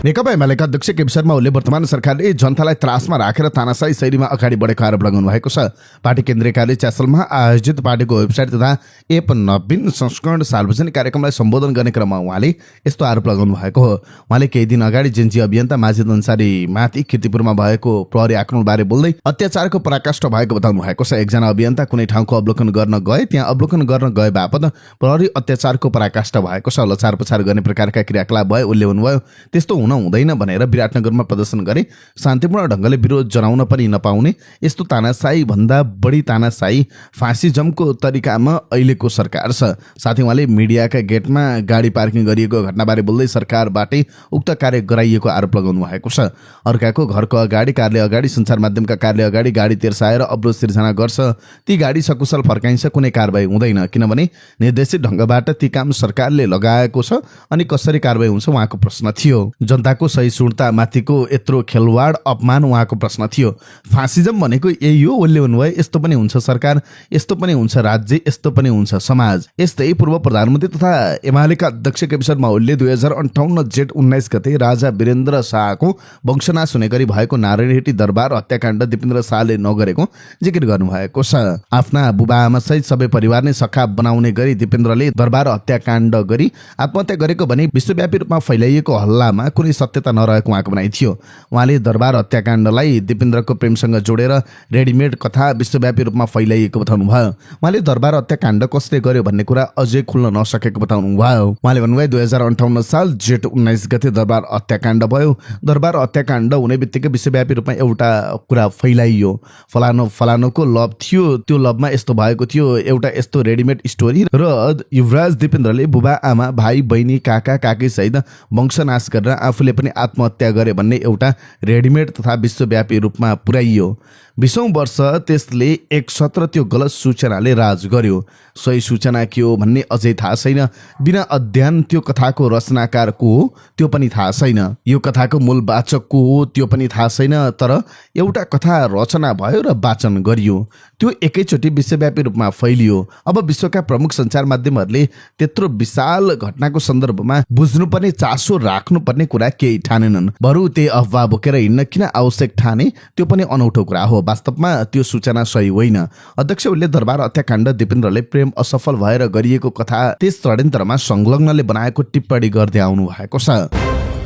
नेकपा एमालेका अध्यक्ष केपी शर्मा ओलीले वर्तमान सरकारले जनतालाई त्रासमा राखेर तानाशाही शैलीमा अगाडि बढेको आरोप लगाउनु भएको छ। पार्टी केन्द्रीय कार्यालय च्यासलमा आयोजित पार्टीको वेबसाइट तथा एप नवीन संस्करण सार्वजनिक कार्यक्रमलाई सम्बोधन गर्ने क्रममा उहाँले यस्तो आरोप लगाउनु भएको हो। उहाँले केही दिन अगाडि जेन्जी अभियन्ता माजिद अन्सारी माथि किर्तिपुरमा भएको प्रहरी आक्रमणबारे बोल्दै अत्याचारको पराकाष्ठ भएको बताउनु भएको छ। एकजना अभियन्ता कुनै ठाउँको अवलोकन गर्न गए, त्यहाँ अवलोकन गर्न गए बापत प्रहरी अत्याचारको पराकाष्ठ भएको छ। लचार पछार गर्ने प्रकारका क्रियाकलाप भए। उनले भन्नुभयो, त्यस्तो हुँदैन भनेर विराटनगरमा प्रदर्शन गरे, शान्तिपूर्ण ढङ्गले विरोध जनाउन पनि नपाउने, यस्तो तानाशाही भन्दा बढी तानाशाही फासिजमको तरिकामा अहिलेको सरकार छ। साथै उहाँले मिडियाका गेटमा गाडी पार्किङ गरिएको घटनाबारे बोल्दै सरकारबाटै उक्त कार्य गराइएको आरोप लगाउनु भएको छ। अर्काको घरको अगाडि, कार्यालय अगाडि, सञ्चार माध्यमका कार्यालय अगाडि गाडी तेर्साएर अवरोध सिर्जना गर्छ, ती गाडी सकुशल फर्काइन्छ, कुनै कारबाही हुँदैन, किनभने निर्देशित ढङ्गबाट ती काम सरकारले लगाएको छ अनि कसरी कारबाही हुन्छ उहाँको प्रश्न थियो। जनताको सहिष्णुता माथिको यत्रो खेलवाड अपमान उहाँको प्रश्न थियो। फासिजम भनेको यही हो। उनले भन्नुभयो, यस्तो पनि हुन्छ सरकार, यस्तो पनि हुन्छ राज्य, यस्तो पनि हुन्छ समाज। यस्तै पूर्व प्रधानमन्त्री तथा एमालेका अध्यक्ष केपी शर्मा ओलीले 2058 जेठ 19 गते राजा वीरेन्द्र शाहको वंशनाश हुने गरी भएको नारायणहिटी दरबार हत्याकाण्ड दिपेन्द्र शाहले नगरेको जिकिर गर्नुभएको छ। आफ्ना बुबा आमा सहित सबै परिवार नै सखा बनाउने गरी दिपेन्द्रले दरबार हत्याकाण्ड गरी आत्महत्या गरेको भने विश्वव्यापी रूपमा फैलाइएको हल्लामा कुनै सत्यता नरहेको उहाँको भनाइ थियो। उहाँले दरबार हत्याकाण्डलाई दिपेन्द्रको प्रेमसँग जोडेर रेडिमेड कथा विश्वव्यापी रूपमा फैलाइएको बताउनु भयो। उहाँले दरबार हत्याकाण्ड कसले गर्यो भन्ने कुरा अझै खुल्न नसकेको बताउनु भयो। उहाँले भन्नुभयो, 2058 साल जेठ 19 गते दरबार हत्याकाण्ड भयो। दरबार हत्याकाण्ड हुने बित्तिकै विश्वव्यापी रूपमा एउटा कुरा फैलाइयो, फलानुको लभ थियो, त्यो लभमा यस्तो भएको थियो, एउटा यस्तो रेडिमेड स्टोरी र युवराज दिपेन्द्रले बुबा आमा भाइ बहिनी काका काकी सहित वंशनाश गरेर आफूले पनि आत्महत्या गरे भन्ने एउटा रेडिमेड तथा विश्वव्यापी रूपमा पुर्याइयो। 20औं वर्ष त्यसले एक सत्र त्यो गलत सूचनाले राज गर्यो। सही सूचना के हो भन्ने अझै थाहा छैन। बिना अध्ययन त्यो कथाको रचनाकार को हो त्यो पनि थाहा छैन। यो कथाको मूल वाचक को हो त्यो पनि थाहा छैन। तर एउटा कथा रचना भयो र वाचन गरियो, त्यो एकैचोटि विश्वव्यापी रूपमा फैलियो। अब विश्वका प्रमुख सञ्चार माध्यमहरूले त्यत्रो विशाल घटनाको सन्दर्भमा बुझ्नुपर्ने, चासो राख्नुपर्ने कुरा केही ठानेनन्। बरु त्यही अफवाह बोकेर हिँड्न किन आवश्यक ठाने, त्यो पनि अनौठो कुरा हो। वास्तवमा त्यो सूचना सही होइन। अध्यक्ष ओलीले दरबार हत्याकाण्ड दिपेन्द्रले प्रेम असफल भएर गरिएको कथा त्यस षड्यन्त्रमा संलग्नले बनाएको टिप्पणी गर्दै आउनु भएको छ।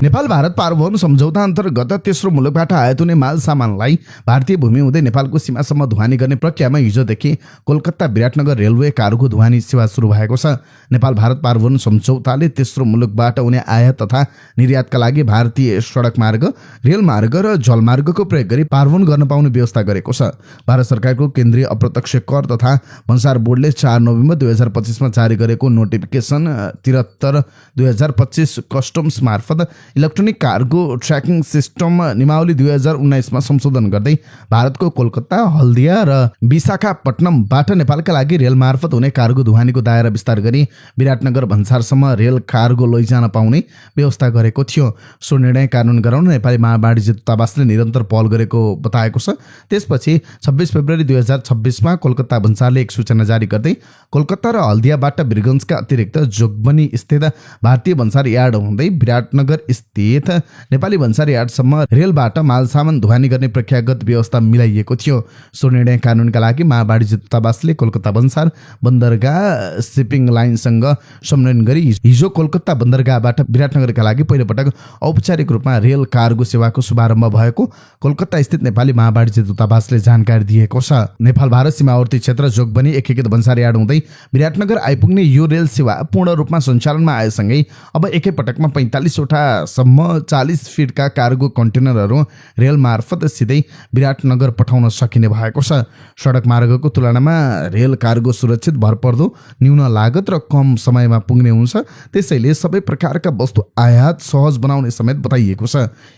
नेपाल भारत पार्ववन सम्झौता अन्तर्गत तेस्रो मुलुकबाट आयात हुने माल सामानलाई भारतीय भूमि हुँदै नेपालको सीमासम्म ढुवानी गर्ने प्रक्रियामा हिजोदेखि कोलकाता विराटनगर रेलवे कार्गो ढुवानी सेवा सुरु भएको छ। नेपाल भारत पार्ववन सम्झौताले तेस्रो मुलुकबाट हुने आयात तथा निर्यातका लागि भारतीय सडक मार्ग, रेल मार्ग र जलमार्गको प्रयोग गरी पार्ववन गर्न पाउने व्यवस्था गरेको छ। भारत सरकारको केन्द्रीय अप्रत्यक्ष कर तथा भन्सार बोर्डले 4 नोभेम्बर 2025 जारी गरेको नोटिफिकेसन 73/2025 कस्टम्स मार्फत इलेक्ट्रोनिक कार्गो ट्र्याकिङ सिस्टम नियमावली 2019 संशोधन गर्दै भारतको कोलकाता, हल्दिया र विशाखापट्टनमबाट नेपालका लागि रेल मार्फत हुने कार्गो ढुवानीको दायरा विस्तार गरी विराटनगर भन्सारसम्म रेल कार्गो लैजान पाउने व्यवस्था गरेको थियो। सो निर्णय कानुन गराउन नेपाली महावाणिज्य दूतावासले निरन्तर पहल गरेको बताएको छ। त्यसपछि 26 फेब्रुअरी 2026 कोलकाता भन्सारले एक सूचना जारी गर्दै कोलकाता र हल्दियाबाट वीरगञ्जका अतिरिक्त जोगबनी स्थित भारतीय भन्सार यार्ड हुँदै विराटनगर स्थित नेपाली भन्सार यार्डसम्म रेलबाट माल सामान ढुवानी गर्ने प्रक्रियागत व्यवस्था मिलाइएको थियो। सो निर्णय कानुनका लागि महावाणिज्य दूतावासले कोलकाता भन्सार बन्दरगाह सिपिङ लाइनसँग समन्वय गरी हिजो कोलकाता बन्दरगाहबाट विराटनगरका लागि पहिलोपटक औपचारिक रूपमा रेल कार्गो सेवाको शुभारम्भ भएको कोलकाता स्थित नेपाली महावाणिज्य दूतावासले जानकारी दिएको छ। नेपाल भारत सीमावर्ती क्षेत्र जोगबनी एकीकृत भन्सार यार्ड हुँदै विराटनगर आइपुग्ने यो रेल सेवा पूर्ण रूपमा सञ्चालनमा आएसँगै अब एकैपटकमा 45 वटा सम्म 40 फिटका कार्गो कन्टेनरहरू रेल मार्फत सिधै विराटनगर पठाउन सकिने भएको छ। सडक मार्गको तुलनामा रेल कार्गो सुरक्षित, भरपर्दो, न्यून लागत र कम समयमा पुग्ने हुन्छ। त्यसैले सबै प्रकारका वस्तु आयात सहज बनाउने समेत बताइएको छ।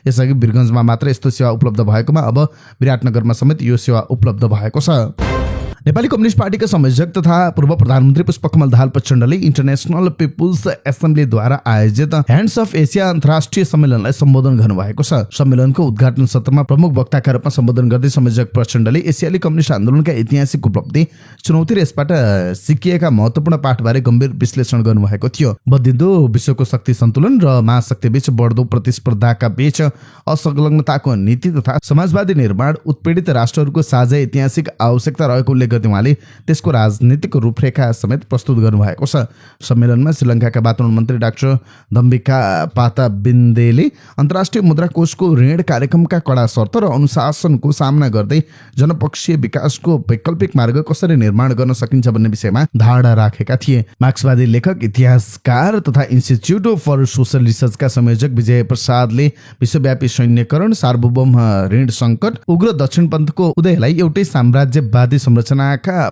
यसअघि वीरगञ्जमा मात्र यस्तो सेवा उपलब्ध भएकोमा अब विराटनगरमा समेत यो सेवा उपलब्ध भएको छ। नेपाली कम्युनिस्ट पार्टीका संयोजक तथा पूर्व प्रधानमन्त्री पुष्पकमल दाहाल प्रचण्डले इन्टरनेसनल पिपुल्स एसेम्ब्लीद्वारा आयोजित ह्यान्ड्स अफ एसिया अन्तर्राष्ट्रिय सम्मेलनलाई सम्बोधन गर्नुभएको छ। सम्मेलनको उद्घाटन सत्रमा प्रमुख वक्ताका रूपमा सम्बोधन गर्दै संयोजक प्रचण्डले एसियाली कम्युनिस्ट आन्दोलनका ऐतिहासिक उपलब्धि, चुनौती र यसबाट सिकिएका महत्त्वपूर्ण पाठबारे गम्भीर विश्लेषण गर्नुभएको थियो। बदलिँदो विश्वको शक्ति सन्तुलन र महाशक्तिबीच बढ्दो प्रतिस्पर्धाका बीच असंलग्नताको नीति तथा समाजवादी निर्माण उत्पीडित राष्ट्रहरूको साझा ऐतिहासिक आवश्यकता रहेको उल्लेख गर्दै उहाँले त्यसको राजनीतिक रूपरेखा समेत प्रस्तुत गर्नुभएको छ। सम्मेलनमा श्रीलङ्काका वातावरण मन्त्री डाक्टर दम्बिका पाताबिन्देले अन्तर्राष्ट्रिय मुद्रा कोषको ऋण कार्यक्रमका कडा शर्त र अनुशासनको सामना गर्दै जनपक्षीय विकासको वैकल्पिक मार्ग कसरी निर्माण गर्न सकिन्छ भन्ने विषयमा धारणा राखेका थिए। मार्क्सवादी लेखक, इतिहासकार तथा इन्स्टिच्युट फर सोसल रिसर्चका संयोजक विजय प्रसादले विश्वव्यापी सैन्यकरण, सार्वभौम ऋण सङ्कट, उग्र दक्षिणपन्थको उदयलाई एउटै साम्राज्यवादी संरचनाका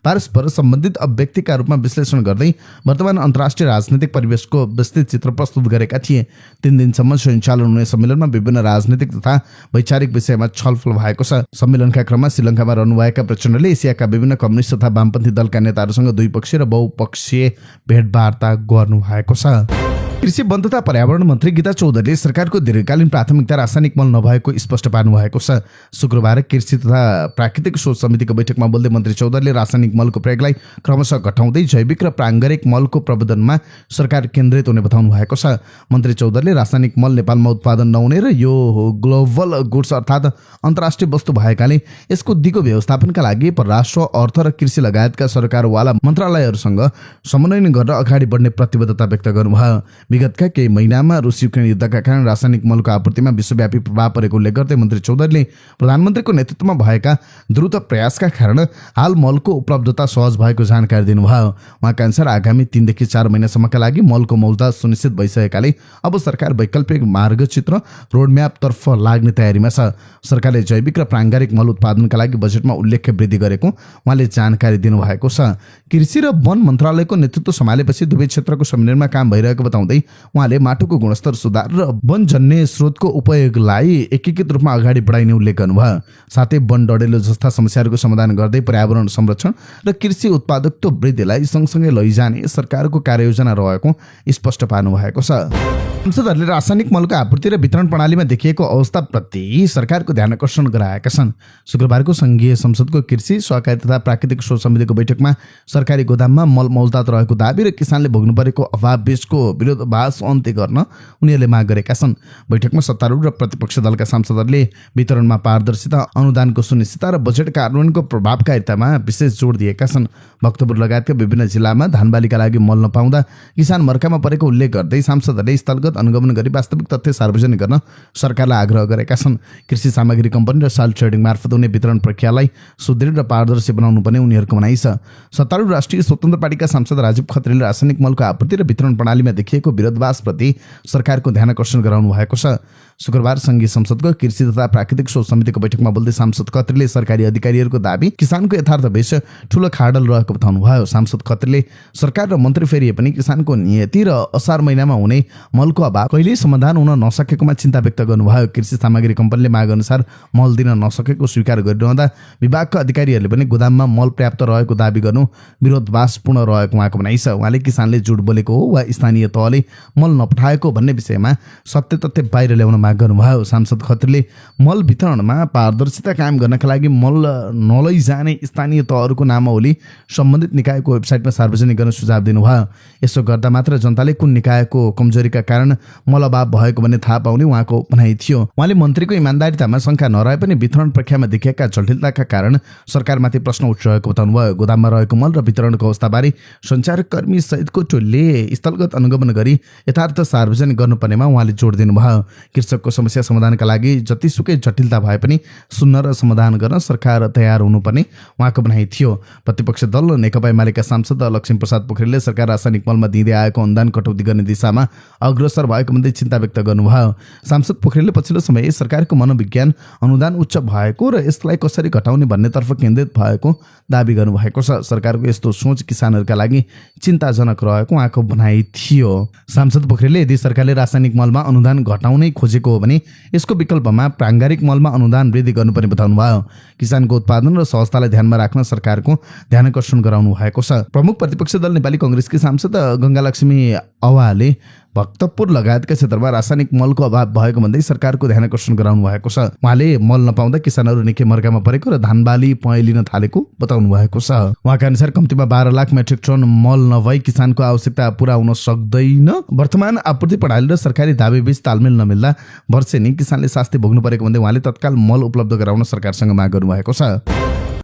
परस्पर सम्बन्धित अभिव्यक्तिका रूपमा विश्लेषण गर्दै वर्तमान अन्तर्राष्ट्रिय राजनीतिक परिवेशको विस्तृत चित्र प्रस्तुत गरेका थिए। 3 दिनसम्म सञ्चालन हुने सम्मेलनमा विभिन्न राजनीतिक तथा वैचारिक विषयमा छलफल भएको छ। सम्मेलनका क्रममा श्रीलङ्कामा रहनुभएका प्रचण्डले एसियाका विभिन्न कम्युनिस्ट तथा वामपन्थी दलका नेताहरूसँग द्विपक्षीय र बहुपक्षीय भेटवार्ता गर्नुभएको छ। कृषि वन तथा पर्यावरण मन्त्री गीता चौधरीले सरकारको दीर्घकालीन प्राथमिकता रासायनिक मल नभएको स्पष्ट पार्नु भएको छ। शुक्रबार कृषि तथा प्राकृतिक शोध समितिको बैठकमा बोल्दै मन्त्री चौधरीले रासायनिक मलको प्रयोगलाई क्रमशः घटाउँदै जैविक र प्राङ्गारिक मलको प्रबन्धनमा सरकार केन्द्रित हुने बताउनु भएको छ। मन्त्री चौधरीले रासायनिक मल नेपालमा उत्पादन नहुने र यो ग्लोबल गुड्स अर्थात् अन्तर्राष्ट्रिय वस्तु भएकाले यसको दिगो व्यवस्थापनका लागि परराष्ट्र, अर्थ र कृषि लगायतका सरकारवाला मन्त्रालयहरूसँग समन्वय गरेर अगाडि बढ्ने प्रतिबद्धता व्यक्त गर्नुभयो। विगतका केही महिनामा रुस युक्रेन युद्धका कारण रासायनिक मलको आपूर्तिमा विश्वव्यापी प्रभाव परेको उल्लेख गर्दै मन्त्री चौधरीले प्रधानमन्त्रीको नेतृत्वमा भएका द्रुत प्रयासका कारण हाल मलको उपलब्धता सहज भएको जानकारी दिनुभयो। उहाँका अनुसार आगामी 3 देखि 4 महिनासम्मका लागि मलको मौजदात सुनिश्चित भइसकेकाले अब सरकार वैकल्पिक मार्गचित्र रोडम्यापतर्फ लाग्ने तयारीमा छ। सरकारले जैविक र प्राङ्गारिक मल उत्पादनका लागि बजेटमा उल्लेख्य वृद्धि गरेको उहाँले जानकारी दिनुभएको छ। कृषि र वन मन्त्रालयको नेतृत्व सम्हालेपछि दुवै क्षेत्रको समन्वयमा काम भइरहेको बताउँदै उहाँले माटोको गुणस्तर सुधार र वनजन्य स्रोतको उपयोगलाई एकीकृत रूपमा अगाडि बढाइने उल्लेख गर्नुभयो। साथै वन डढेलो जस्ता समस्याहरूको समाधान गर्दै पर्यावरण संरक्षण र कृषि उत्पादकत्व वृद्धिलाई सँगसँगै लैजाने सरकारको कार्ययोजना रहेको स्पष्ट पार्नु भएको छ। सांसदहरूले रासायनिक मलको आपूर्ति र वितरण प्रणालीमा देखिएको अवस्थाप्रति सरकारको ध्यान आकर्षण गराएका छन्। शुक्रबारको संघीय संसदको कृषि, सहकारी तथा प्राकृतिक शोध समितिको बैठकमा सरकारी गोदाममा मल मौजदात रहेको दाबी र किसानले भोग्नु परेको अभाव बीचको विरोध विरोधवास अन्त्य गर्न उनीहरूले माग गरेका छन्। बैठकमा सत्तारूढ र प्रतिपक्ष दलका सांसदहरूले वितरणमा पारदर्शिता, अनुदानको सुनिश्चितता र बजेट कार्यान्वयनको प्रभावकारितामा विशेष जोड दिएका छन्। भक्तपुर लगायतका विभिन्न जिल्लामा धानबालीका लागि मल नपाउँदा किसान मर्कामा परेको उल्लेख गर्दै सांसदहरूले स्थलगत अनुगमन गरी वास्तविक तथ्य सार्वजनिक गर्न सरकारलाई आग्रह गरेका छन्। कृषि सामग्री कम्पनी र साल्ट ट्रेडिङ मार्फत हुने वितरण प्रक्रियालाई सुदृढ र पारदर्शी बनाउनु पर्ने उनीहरूको भनाइ छ। सत्तारूढ राष्ट्रिय स्वतन्त्र पार्टीका सांसद राजीव खत्रीले रासायनिक मलको आपूर्ति र वितरण प्रणालीमा देखिएको विरोधवासप्रति सरकारको ध्यान आकर्षण गराउनु भएको छ। शुक्रबार संघीय संसदको कृषि तथा प्राकृतिक शोध समितिको बैठकमा बोल्दै सांसद खत्रीले सरकारी अधिकारीहरूको दाबी किसानको यथार्थ भेष ठूलो खाडल रहेको बताउनुभयो। सांसद खत्रीले सरकार र मन्त्री फेरिए पनि किसानको नियति र असार महिनामा हुने मलको अभाव कहिल्यै समाधान हुन नसकेकोमा चिन्ता व्यक्त गर्नुभयो। कृषि सामग्री कम्पनीले माग अनुसार मल दिन नसकेको स्वीकार गरिरहँदा विभागका अधिकारीहरूले पनि गोदाममा मल पर्याप्त रहेको दाबी गर्नु विरोधवासपूर्ण रहेको उहाँको भनाइ छ। उहाँले किसानले झुट बोलेको हो वा स्थानीय तहले मल नपठाएको भन्ने विषयमा सत्य तथ्य बाहिर ल्याउन माग गर्नुभयो। सांसद खत्रीले मल वितरणमा पारदर्शिता कायम गर्नका लागि मल नलैजाने स्थानीय तहहरूको नामावली सम्बन्धित निकायको वेबसाइटमा सार्वजनिक गर्न सुझाव दिनुभयो। यसो गर्दा मात्र जनताले कुन निकायको कमजोरीका कारण मल अभाव भएको भन्ने थाहा पाउने उहाँको भनाइ थियो। उहाँले मन्त्रीको इमान्दारितामा शङ्का नरहे पनि वितरण प्रक्रियामा देखिएका जटिलताका कारण सरकारमाथि प्रश्न उठिरहेको बताउनुभयो। गोदाममा रहेको मल र वितरणको अवस्थाबारे सञ्चारकर्मी सहितको टोलीले स्थलगत अनुगमन गरी यथार्थ सार्वजनिक गर्नुपर्नेमा उहाँले जोड दिनुभयो। कृषकको समस्या समाधानका लागि जतिसुकै जटिलता भए पनि सुन्न र समाधान गर्न सरकार तयार हुनुपर्ने उहाँको भनाइ थियो। प्रतिपक्ष दल नेकपा एमालेका सांसद लक्ष्मीप्रसाद पोखरेलले सरकार रासायनिक मलमा दिँदै आएको अनुदान कटौती गर्ने दिशामा अग्रसर भएको भन्दै चिन्ता व्यक्त गर्नुभयो। सांसद पोखरेलले पछिल्लो समय सरकारको मनोविज्ञान अनुदान उच्च भएको र यसलाई कसरी घटाउने भन्नेतर्फ केन्द्रित भएको दाबी गर्नुभएको छ। सरकारको यस्तो सोच किसानहरूका लागि चिन्ताजनक रहेको उहाँको भनाइ थियो। सांसद पोखरेलले यदि सरकारले रासायनिक मलमा अनुदान घटाउनै खोजेको हो भने यसको विकल्पमा प्राङ्गारिक मलमा अनुदान वृद्धि गर्नुपर्ने बताउनुभयो। किसानको उत्पादन र सहजतालाई ध्यानमा राख्न सरकारको ध्यान आकर्षण गराउनु भएको छ। प्रमुख प्रतिपक्ष दल नेपाली कांग्रेसकी सांसद गङ्गालक्ष्मी अवाले भक्तपुर लगायतका क्षेत्रमा रासायनिक मलको अभाव भएको भन्दै सरकारको ध्यान आकर्षण गराउनु भएको छ। उहाँले मल नपाउँदा किसानहरू निकै मर्कामा परेको र धानबाली पहेँलिन थालेको बताउनु भएको छ। उहाँका अनुसार कम्तीमा 12 लाख मेट्रिक टन मल नभई किसानको आवश्यकता पूरा हुन सक्दैन। वर्तमान आपूर्ति प्रणाली र सरकारी दाबीबीच तालमेल नमिल्दा वर्षेनी किसानले शास्ति भोग्नु परेको भन्दै उहाँले तत्काल मल उपलब्ध गराउन सरकारसँग माग गर्नुभएको छ।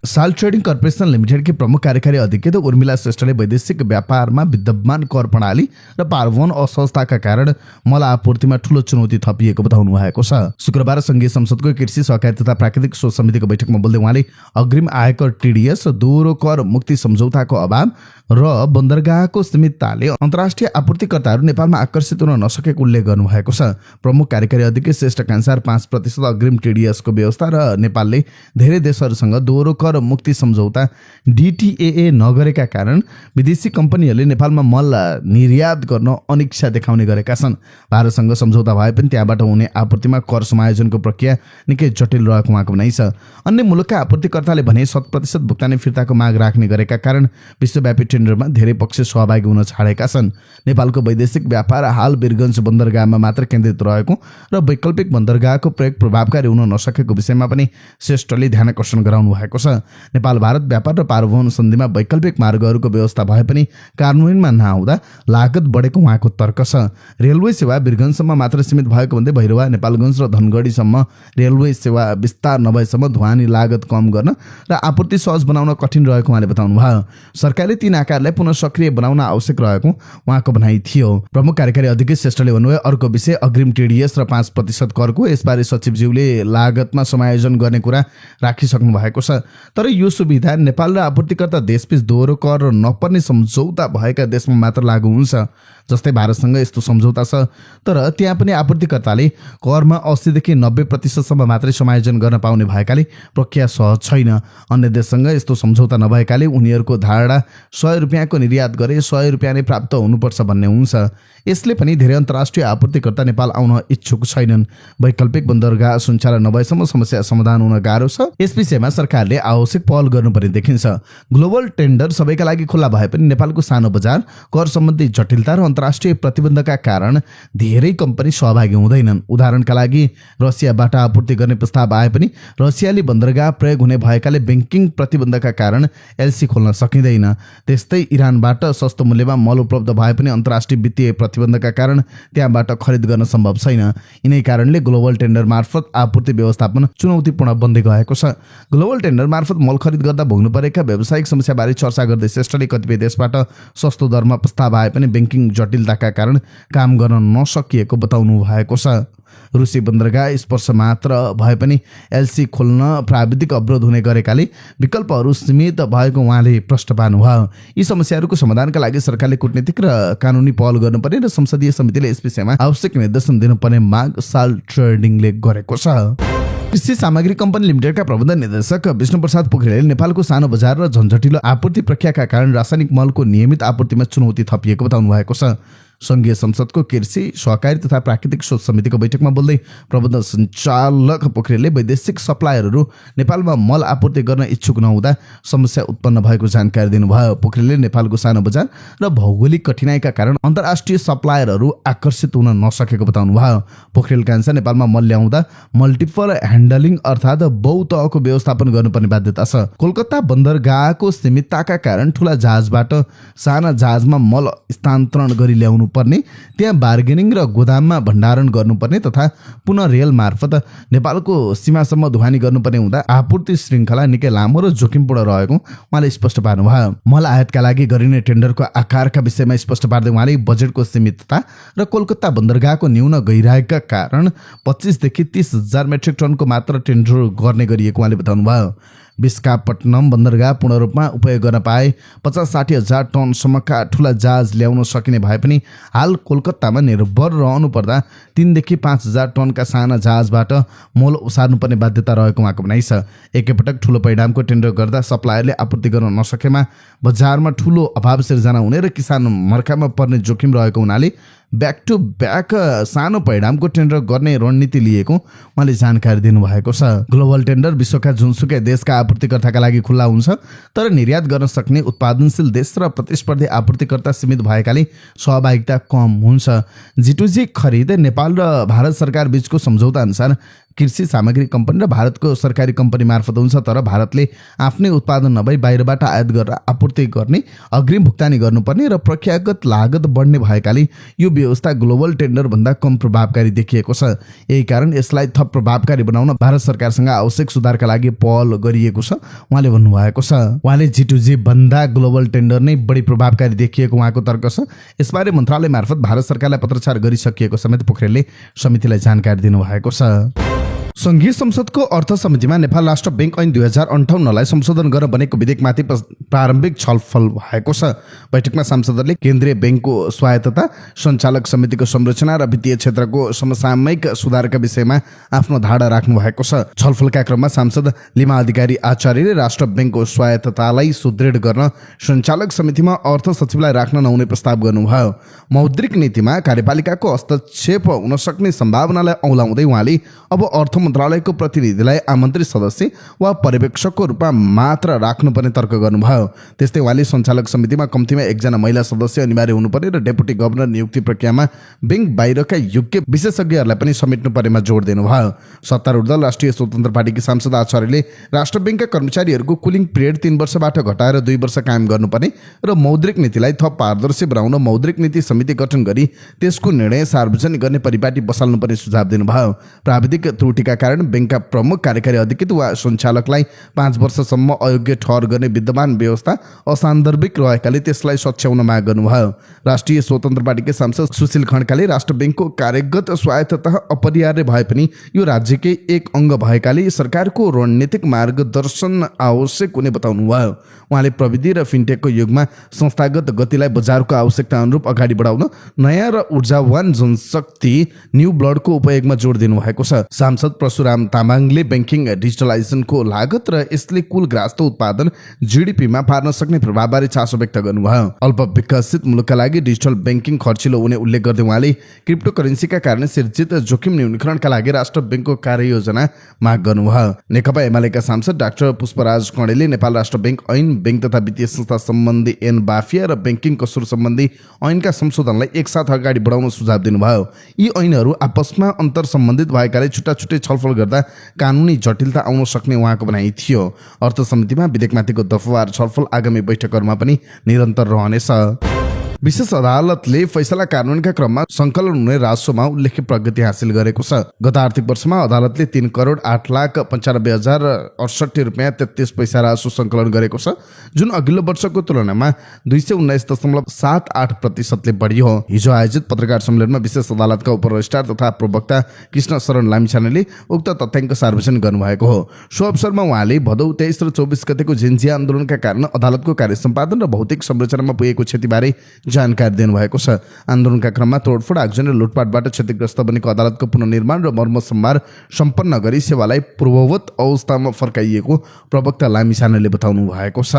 साल्ट ट्रेडिङ कर्पोरेसन लिमिटेडकी प्रमुख कार्यकारी अधिकृत उर्मिला श्रेष्ठले वैदेशिक व्यापारमा विद्यमान कर प्रणाली र पारवहन असहजताका कारण मल आपूर्तिमा ठूलो चुनौती थपिएको बताउनु भएको छ। शुक्रबार संघीय संसदको कृषि सहकारी तथा प्राकृतिक शोध समितिको बैठकमा बोल्दै उहाँले अग्रिम आयकर टिडिएस र दोहोरो कर मुक्ति सम्झौताको अभाव र बन्दरगाहको सीमितताले अन्तर्राष्ट्रिय आपूर्तिकर्ताहरू नेपालमा आकर्षित हुन नसकेको उल्लेख गर्नुभएको छ। प्रमुख कार्यकारी अधिकृत श्रेष्ठका अनुसार 5% अग्रिम टिडिएसको व्यवस्था र नेपालले धेरै देशहरूसँग दोहोरो कर मुक्ति सम्झौता DTAA नगरेका कारण विदेशी कम्पनीहरूले नेपालमा मल निर्यात गर्न अनिच्छा देखाउने गरेका छन्। भारतसँग सम्झौता भए पनि त्यहाँबाट हुने आपूर्तिमा कर समायोजनको प्रक्रिया निकै जटिल रहेको उहाँको भनाइ छ। अन्य मुलुकका आपूर्तिकर्ताले भने 100% भुक्तानी फिर्ताको माग राख्ने गरेका कारण विश्वव्यापी टेन्डरमा धेरै पक्ष सहभागी हुन छाडेका छन्। नेपालको वैदेशिक व्यापार हाल वीरगञ्ज बन्दरगाहमा मात्र केन्द्रित रहेको र वैकल्पिक बन्दरगाहको प्रयोग प्रभावकारी हुन नसकेको विषयमा पनि श्रेष्ठले ध्यान आकर्षण गराउनु भएको छ। नेपाल भारत व्यापार र पारवहन सन्धिमा वैकल्पिक मार्गहरूको व्यवस्था भए पनि कार्यान्वयनमा नआउँदा लागत बढेको उहाँको तर्क छ। रेलवे सेवा वीरगञ्जसम्म मात्र सीमित भएको भन्दै भैरवा नेपालगञ्ज र धनगढीसम्म रेलवे सेवा विस्तार नभएसम्म ढुवानी लागत कम गर्न र आपूर्ति सहज बनाउन कठिन रहेको उहाँले बताउनुभयो। सरकारले तीन आकारलाई पुनः सक्रिय बनाउन आवश्यक रहेको उहाँको भनाइ थियो। प्रमुख कार्यकारी अधिकृत श्रेष्ठले भन्नुभयो अर्को विषय अग्रिम टिडिएस र 5% करको यसबारे सचिवज्यूले लागतमा समायोजन गर्ने कुरा राखिसक्नु भएको छ। तर यो सुविधा नेपाल र आपूर्तिकर्ता देशबीच दोहोरो कर नपर्ने सम्झौता भएका देशमा मात्र लागू हुन्छ। जस्तै भारतसँग यस्तो सम्झौता छ तर त्यहाँ पनि आपूर्तिकर्ताले करमा 80 देखि 90% सम्म मात्रै समायोजन गर्न पाउने भएकाले प्रक्रिया सहज छैन। अन्य देशसँग यस्तो सम्झौता नभएकाले उनीहरूको धारणा 100 रुपियाँको निर्यात गरे 100 रुपियाँ नै प्राप्त हुनुपर्छ भन्ने हुन्छ। यसले पनि धेरै अन्तर्राष्ट्रिय आपूर्तिकर्ता नेपाल आउन इच्छुक छैनन्। वैकल्पिक बन्दरगाह सञ्चालन नभएसम्म समस्या समाधान हुन गाह्रो छ। यस विषयमा सरकारले आओस् आवश्यक पहल गर्नुपर्ने देखिन्छ। ग्लोबल टेन्डर सबैका लागि खुल्ला भए पनि नेपालको सानो बजार, कर सम्बन्धी जटिलता र अन्तर्राष्ट्रिय प्रतिबन्धका कारण धेरै कम्पनी सहभागी हुँदैनन्। उदाहरणका लागि रसियाबाट आपूर्ति गर्ने प्रस्ताव आए पनि रसियाली बन्दरगाह प्रयोग हुने भएकाले ब्याङ्किङ प्रतिबन्धका कारण एलसी खोल्न सकिँदैन। त्यस्तै इरानबाट सस्तो मूल्यमा मल उपलब्ध भए पनि अन्तर्राष्ट्रिय वित्तीय प्रतिबन्धका कारण त्यहाँबाट खरिद गर्न सम्भव छैन। यिनै कारणले ग्लोबल टेन्डर मार्फत आपूर्ति व्यवस्थापन चुनौतीपूर्ण बन्दै गएको छ। ग्लोबल टेन्डर मार्फत मल खरिद गर्दा भोग्नु परेका व्यावसायिक समस्याबारे चर्चा गर्दै श्रेष्ठले कतिपय देशबाट सस्तो दरमा प्रस्ताव आए पनि ब्याङ्किङ जटिलताका कारण काम गर्न नसकिएको बताउनु भएको छ। रुसी बन्दरगाह स्पर्श मात्र भए पनि एलसी खोल्न प्राविधिक अवरोध हुने गरेकाले विकल्पहरू सीमित भएको उहाँले प्रश्न पार्नुभयो। यी समस्याहरूको समाधानका लागि सरकारले कूटनीतिक र कानुनी पहल गर्नुपर्ने र संसदीय समितिले यस विषयमा आवश्यक निर्देशन दिनुपर्ने माग साल ट्रेडिङले गरेको छ। कृषि सामग्री कम्पनी लिमिटेडका प्रबन्ध निर्देशक विष्णु प्रसाद पोखरेलले नेपालको सानो बजार र झन्झटिलो आपूर्ति प्रक्रियाका कारण रासायनिक मलको नियमित आपूर्तिमा चुनौती थपिएको बताउनु भएको छ। संघीय संसदको कृषि सहकारी तथा प्राकृतिक शोध समितिको बैठकमा बोल्दै प्रबन्ध सञ्चालक पोखरेलले वैदेशिक सप्लायरहरू नेपालमा मल आपूर्ति गर्न इच्छुक नहुँदा समस्या उत्पन्न भएको जानकारी दिनुभयो। पोखरेलले नेपालको सानो बजार र भौगोलिक कठिनाइका कारण अन्तर्राष्ट्रिय सप्लायरहरू आकर्षित हुन नसकेको बताउनुभयो। पोखरेलका अनुसार नेपालमा मल ल्याउँदा मल्टिपल ह्यान्डलिङ अर्थात् बहुतहको व्यवस्थापन गर्नुपर्ने बाध्यता छ। कोलकाता बन्दरगाहको सीमितताका कारण ठुला जहाजबाट साना जहाजमा मल स्थानान्तरण गरी ल्याउनु पर्ने, त्यहाँ बार्गेनिङ र गोदाममा भण्डारण गर्नुपर्ने तथा पुनः रेल मार्फत नेपालको सीमासम्म ढुवानी गर्नुपर्ने हुँदा आपूर्ति श्रृङ्खला निकै लामो र जोखिमपूर्ण रहेको उहाँले स्पष्ट पार्नुभयो। मल आयातका लागि गरिने टेन्डरको आकारका विषयमा स्पष्ट पार्दै उहाँले बजेटको सीमितता र कोलकाता बन्दरगाहको न्यून गइरहेका कारण 25 देखि 30 हजार मेट्रिक टनको मात्र टेन्डर गर्ने गरिएको उहाँले बताउनुभयो। विशाखापट्टनम बन्दरगाह पूर्ण रूपमा उपयोग गर्न पाए 50-60 हजार टनसम्मका ठुला जहाज ल्याउन सकिने भए पनि हाल कोलकातामा निर्भर रहनु पर्दा 3 देखि 5 हजार टनका साना जहाजबाट मोल उसार्नुपर्ने बाध्यता रहेको उहाँको भनाइ छ। एकैपटक ठुलो परिणामको टेन्डर गर्दा सप्लायरले आपूर्ति गर्न नसकेमा बजारमा ठुलो अभाव सिर्जना हुने र किसान मर्कामा पर्ने जोखिम रहेको हुनाले ब्याक टु ब्याक सानो परिणामको टेन्डर गर्ने रणनीति लिएको उहाँले जानकारी दिनुभएको छ। ग्लोबल टेन्डर विश्वका जुनसुकै देशका आपूर्तिकर्ताका लागि खुल्ला हुन्छ, तर निर्यात गर्न सक्ने उत्पादनशील देश र प्रतिस्पर्धी आपूर्तिकर्ता सीमित भएकाले सहभागिता कम हुन्छ। G2G खरिद नेपाल र भारत सरकार बीचको सम्झौता अनुसार कृषि सामग्री कम्पनी र भारतको सरकारी कम्पनी मार्फत हुन्छ, तर भारतले आफ्नै उत्पादन नभई बाहिरबाट आयात गरेर आपूर्ति गर्ने, अग्रिम भुक्तानी गर्नुपर्ने र प्रक्रियागत लागत बढ्ने भएकाले यो व्यवस्था ग्लोबल टेन्डर भन्दा कम प्रभावकारी देखिएको छ। यही कारण यसलाई थप प्रभावकारी बनाउन भारत सरकारसँग आवश्यक सुधारका लागि पहल गरिएको छ उहाँले भन्नुभएको छ। उहाँले G2G भन्दा ग्लोबल टेन्डर नै बढी प्रभावकारी देखिएको उहाँको तर्क छ। यसबारे मन्त्रालय मार्फत भारत सरकारलाई पत्रचार गरिसकिएको समेत पोखरेलले समितिलाई जानकारी दिनुभएको छ। संघीय संसदको अर्थ समितिमा नेपाल राष्ट्र बैंक ऐन 2058लाई संशोधन गर्न बनेको विधेयकमाथि प्रारम्भिक छलफल भएको छ। बैठकमा सांसदहरूले केन्द्रीय बैंकको स्वायत्तता, सञ्चालक समितिको संरचना र वित्तीय क्षेत्रको समसामयिक सुधारका विषयमा आफ्नो धारणा राख्नु भएको छ। छलफलका क्रममा सांसद लिमा अधिकारी आचार्यले राष्ट्र बैंकको स्वायत्ततालाई सुदृढ गर्न सञ्चालक समितिमा अर्थ सचिवलाई राख्न नहुने प्रस्ताव गर्नुभयो। मौद्रिक नीतिमा कार्यपालिकाको हस्तक्षेप हुन सक्ने सम्भावनालाई औलाउँदै उहाँले अब अर्थ मन्त्रालयको प्रतिनिधिलाई आमन्त्रित सदस्य वा पर्यवेक्षकको रूपमा मात्र राख्नुपर्ने तर्क गर्नुभयो। त्यस्तै उहाँले सञ्चालक समितिमा कम्तीमा एकजना महिला सदस्य अनिवार्य हुनुपर्ने र डेपुटी गभर्नर नियुक्ति प्रक्रियामा बैंक बाहिरका योग्य विशेषज्ञहरूलाई पनि समेट्नु पर्नेमा जोड दिनुभयो। सत्तारूढ दल राष्ट्रिय स्वतन्त्र पार्टीकी सांसद आचार्यले राष्ट्र बैंकका कर्मचारीहरूको कुलिङ पिरियड 3 वर्षबाट घटाएर 2 वर्ष कायम गर्नुपर्ने र मौद्रिक नीतिलाई थप पारदर्शी बनाउन मौद्रिक नीति समिति गठन गरी त्यसको निर्णय सार्वजनिक गर्ने परिपाटी बसाल्नुपर्ने सुझाव दिनुभयो। प्राविधिक त्रुटिका कारण बैंकका प्रमुख कार्यकारी अधिकृत वा सञ्चालकलाई 5 वर्षसम्म अयोग्य ठहर गर्ने विद्यमान व्यवस्था असान्दर्भिक रहेकाले त्यसलाई सच्याउन माग गर्नुभयो। राष्ट्रिय स्वतन्त्र पार्टीका सांसद सुशील खड्काले राष्ट्र बैंकको कार्यगत स्वायत्तता अपरिहार्य भए पनि यो राज्यकै एक अङ्ग भएकाले सरकारको रणनीतिक मार्गदर्शन आवश्यक हुने बताउनुभयो। उहाँले प्रविधि र फिनटेकको युगमा संस्थागत गतिलाई बजारको आवश्यकता अनुरूप अगाडि बढाउन नयाँ र ऊर्जावान जनशक्ति न्यू ब्लडको उपयोगमा जोड दिनुभएको छ। सांसद परशुराम तामाङले बैंकिङ डिजिटलाइजेसनको लागत र यसले कुल ग्राहक उत्पादन जीडीपीमा पार्न सक्ने प्रभावबारे चासो व्यक्त गर्नुभयो। अल्प विकसित मुलुकका लागि डिजिटल बैंकिङ खर्चिलो हुने उल्लेख गर्दै उहाँले क्रिप्टो करेन्सीका कारण सिर्जित जोखिम न्यूनीकरणका लागि राष्ट्र बैंकको कार्ययोजना माग गर्नुभयो। नेकपा एमालेका सांसद डाक्टर पुष्पराज कणेलले नेपाल राष्ट्र बैंक ऐन, बैंक तथा वित्तीय संस्था सम्बन्धी ऐन बाफिया र बैंकिङ कसुर सम्बन्धी ऐनका संशोधनलाई एकसाथ अगाडि बढाउन सुझाव दिनुभयो। यी ऐनहरू आपसमा अन्तर सम्बन्धित भएकाले छुट्टा छुट्टै छलफल गर्दा कानुनी जटिलता आउन सक्ने उहाँको भनाइ थियो। अर्थ समितिमा विधेयकमाथिको दफावार छलफल आगामी बैठकहरूमा पनि निरन्तर रहनेछ। विशेष अदालतले फैसला कार्यान्वयनका क्रममा संकलन हुने राजस्वमा उल्लेख्य प्रगति हासिल गरेको छ। गत आर्थिक वर्षमा अदालतले 3,08,95,068 रुपियाँ 33 पैसा राजस्व संकलन गरेको छ, जुन अघिल्लो वर्षको तुलनामा 219.78% बढी हो। हिजो आयोजित पत्रकार सम्मेलनमा विशेष अदालतका उपरजिस्ट्रार तथा प्रवक्ता कृष्ण शरण लामिछानेले उक्त तथ्याङ्क सार्वजनिक गर्नुभएको हो। सो अवसरमा उहाँले भदौ 23 र 24 गतेको जेन्जिया आन्दोलनका कारण अदालतको कार्य सम्पादन र भौतिक संरचनामा पुगेको क्षतिबारे जानकारी दिनुभएको छ। आन्दोलनका क्रममा तोडफोड, आगजनी र लुटपाटबाट क्षतिग्रस्त बनेको अदालतको पुनर्निर्माण र मर्मसम्मार सम्पन्न गरी सेवालाई पूर्ववत अवस्थामा फर्काइएको प्रवक्ता लामिछानेले बताउनु भएको छ।